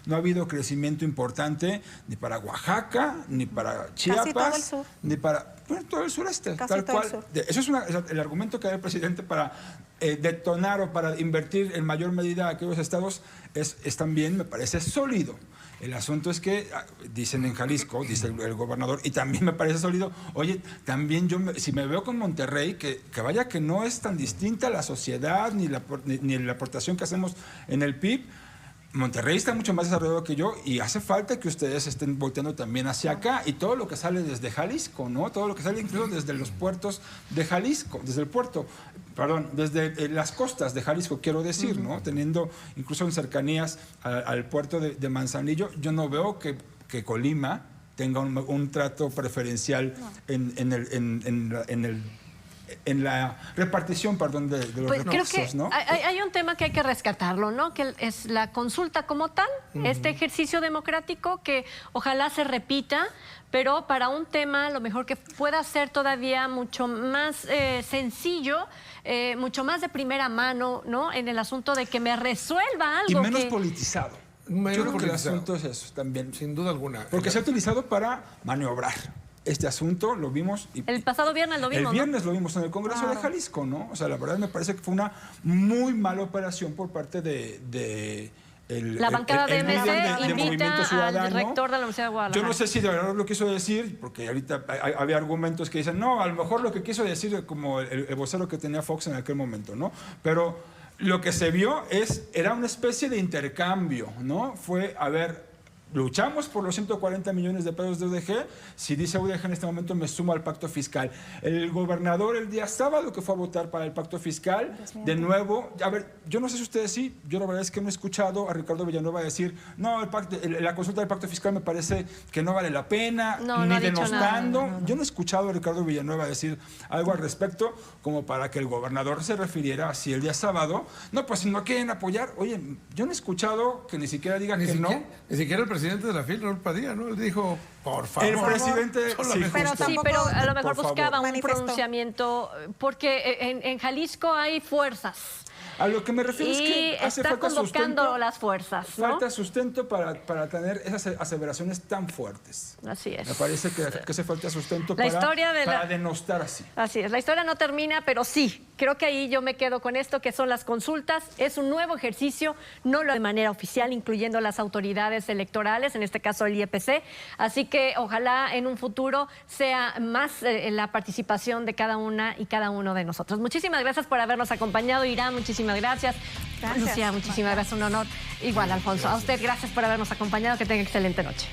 no ha habido crecimiento importante ni para Oaxaca, ni para Chiapas, ni para todo el sureste. Tal cual. Eso es el argumento que da el presidente para detonar o para invertir en mayor medida a aquellos estados es también, me parece, sólido. El asunto es que, dicen en Jalisco, dice el gobernador, y también me parece sólido, oye, también si me veo con Monterrey, que vaya que no es tan distinta la sociedad ni la aportación que hacemos en el PIB, Monterrey está mucho más desarrollado que yo y hace falta que ustedes estén volteando también hacia acá y todo lo que sale desde Jalisco, ¿no? Todo lo que sale incluso desde los puertos de Jalisco, desde las costas de Jalisco, quiero decir, ¿no? Teniendo incluso en cercanías al puerto de Manzanillo, yo no veo que Colima tenga un trato preferencial en la repartición, de los recursos, creo que ¿no? hay un tema que hay que rescatarlo, ¿no? Que es la consulta como tal, este ejercicio democrático que ojalá se repita, pero para un tema a lo mejor que pueda ser todavía mucho más sencillo, mucho más de primera mano, ¿no? En el asunto de que me resuelva algo. Y menos politizado. Yo creo que el asunto es eso también. Sin duda alguna. Porque se ha utilizado para maniobrar. Este asunto lo vimos... El pasado viernes lo vimos, El viernes, ¿no? Lo vimos en el Congreso de Jalisco, ¿no? O sea, la verdad me parece que fue una muy mala operación por parte la bancada de MC invita al rector de la Universidad de Guadalajara. Yo no sé si de verdad lo quiso decir, porque ahorita había argumentos que dicen, no, a lo mejor lo que quiso decir como el vocero que tenía Fox en aquel momento, ¿no? Pero lo que se vio era una especie de intercambio, ¿no? Fue, a ver, luchamos por los 140 millones de pesos de UDG. Si dice UDG en este momento, me sumo al pacto fiscal. El gobernador el día sábado que fue a votar para el pacto fiscal, de nuevo, a ver, yo no sé si ustedes sí, yo la verdad es que no he escuchado a Ricardo Villanueva decir, no, la consulta del pacto fiscal me parece que no vale la pena, ni denostando. Yo no he escuchado a Ricardo Villanueva decir algo al respecto, como para que el gobernador se refiriera así el día sábado. No, pues si no quieren apoyar, oye, yo no he escuchado que ni siquiera diga que no. Ni siquiera el presidente de la FIL, Raúl Padilla, ¿no? Él dijo, por favor. El presidente, sí, pero a lo mejor buscaba un manifestó. pronunciamiento, porque en Jalisco hay fuerzas. A lo que me refiero es que hace está falta convocando sustento, las fuerzas, ¿no? falta sustento para tener esas aseveraciones tan fuertes. Así es. Me parece que hace falta sustento para denostar así. Así es, la historia no termina, pero sí, creo que ahí yo me quedo con esto, que son las consultas. Es un nuevo ejercicio, no lo de manera oficial, incluyendo las autoridades electorales, en este caso el IEPC. Así que ojalá en un futuro sea más la participación de cada una y cada uno de nosotros. Muchísimas gracias por habernos acompañado, Irán, muchísimas gracias. Gracias. Lucía, muchísimas gracias, un honor. Igual, Alfonso, a usted gracias por habernos acompañado, que tenga excelente noche.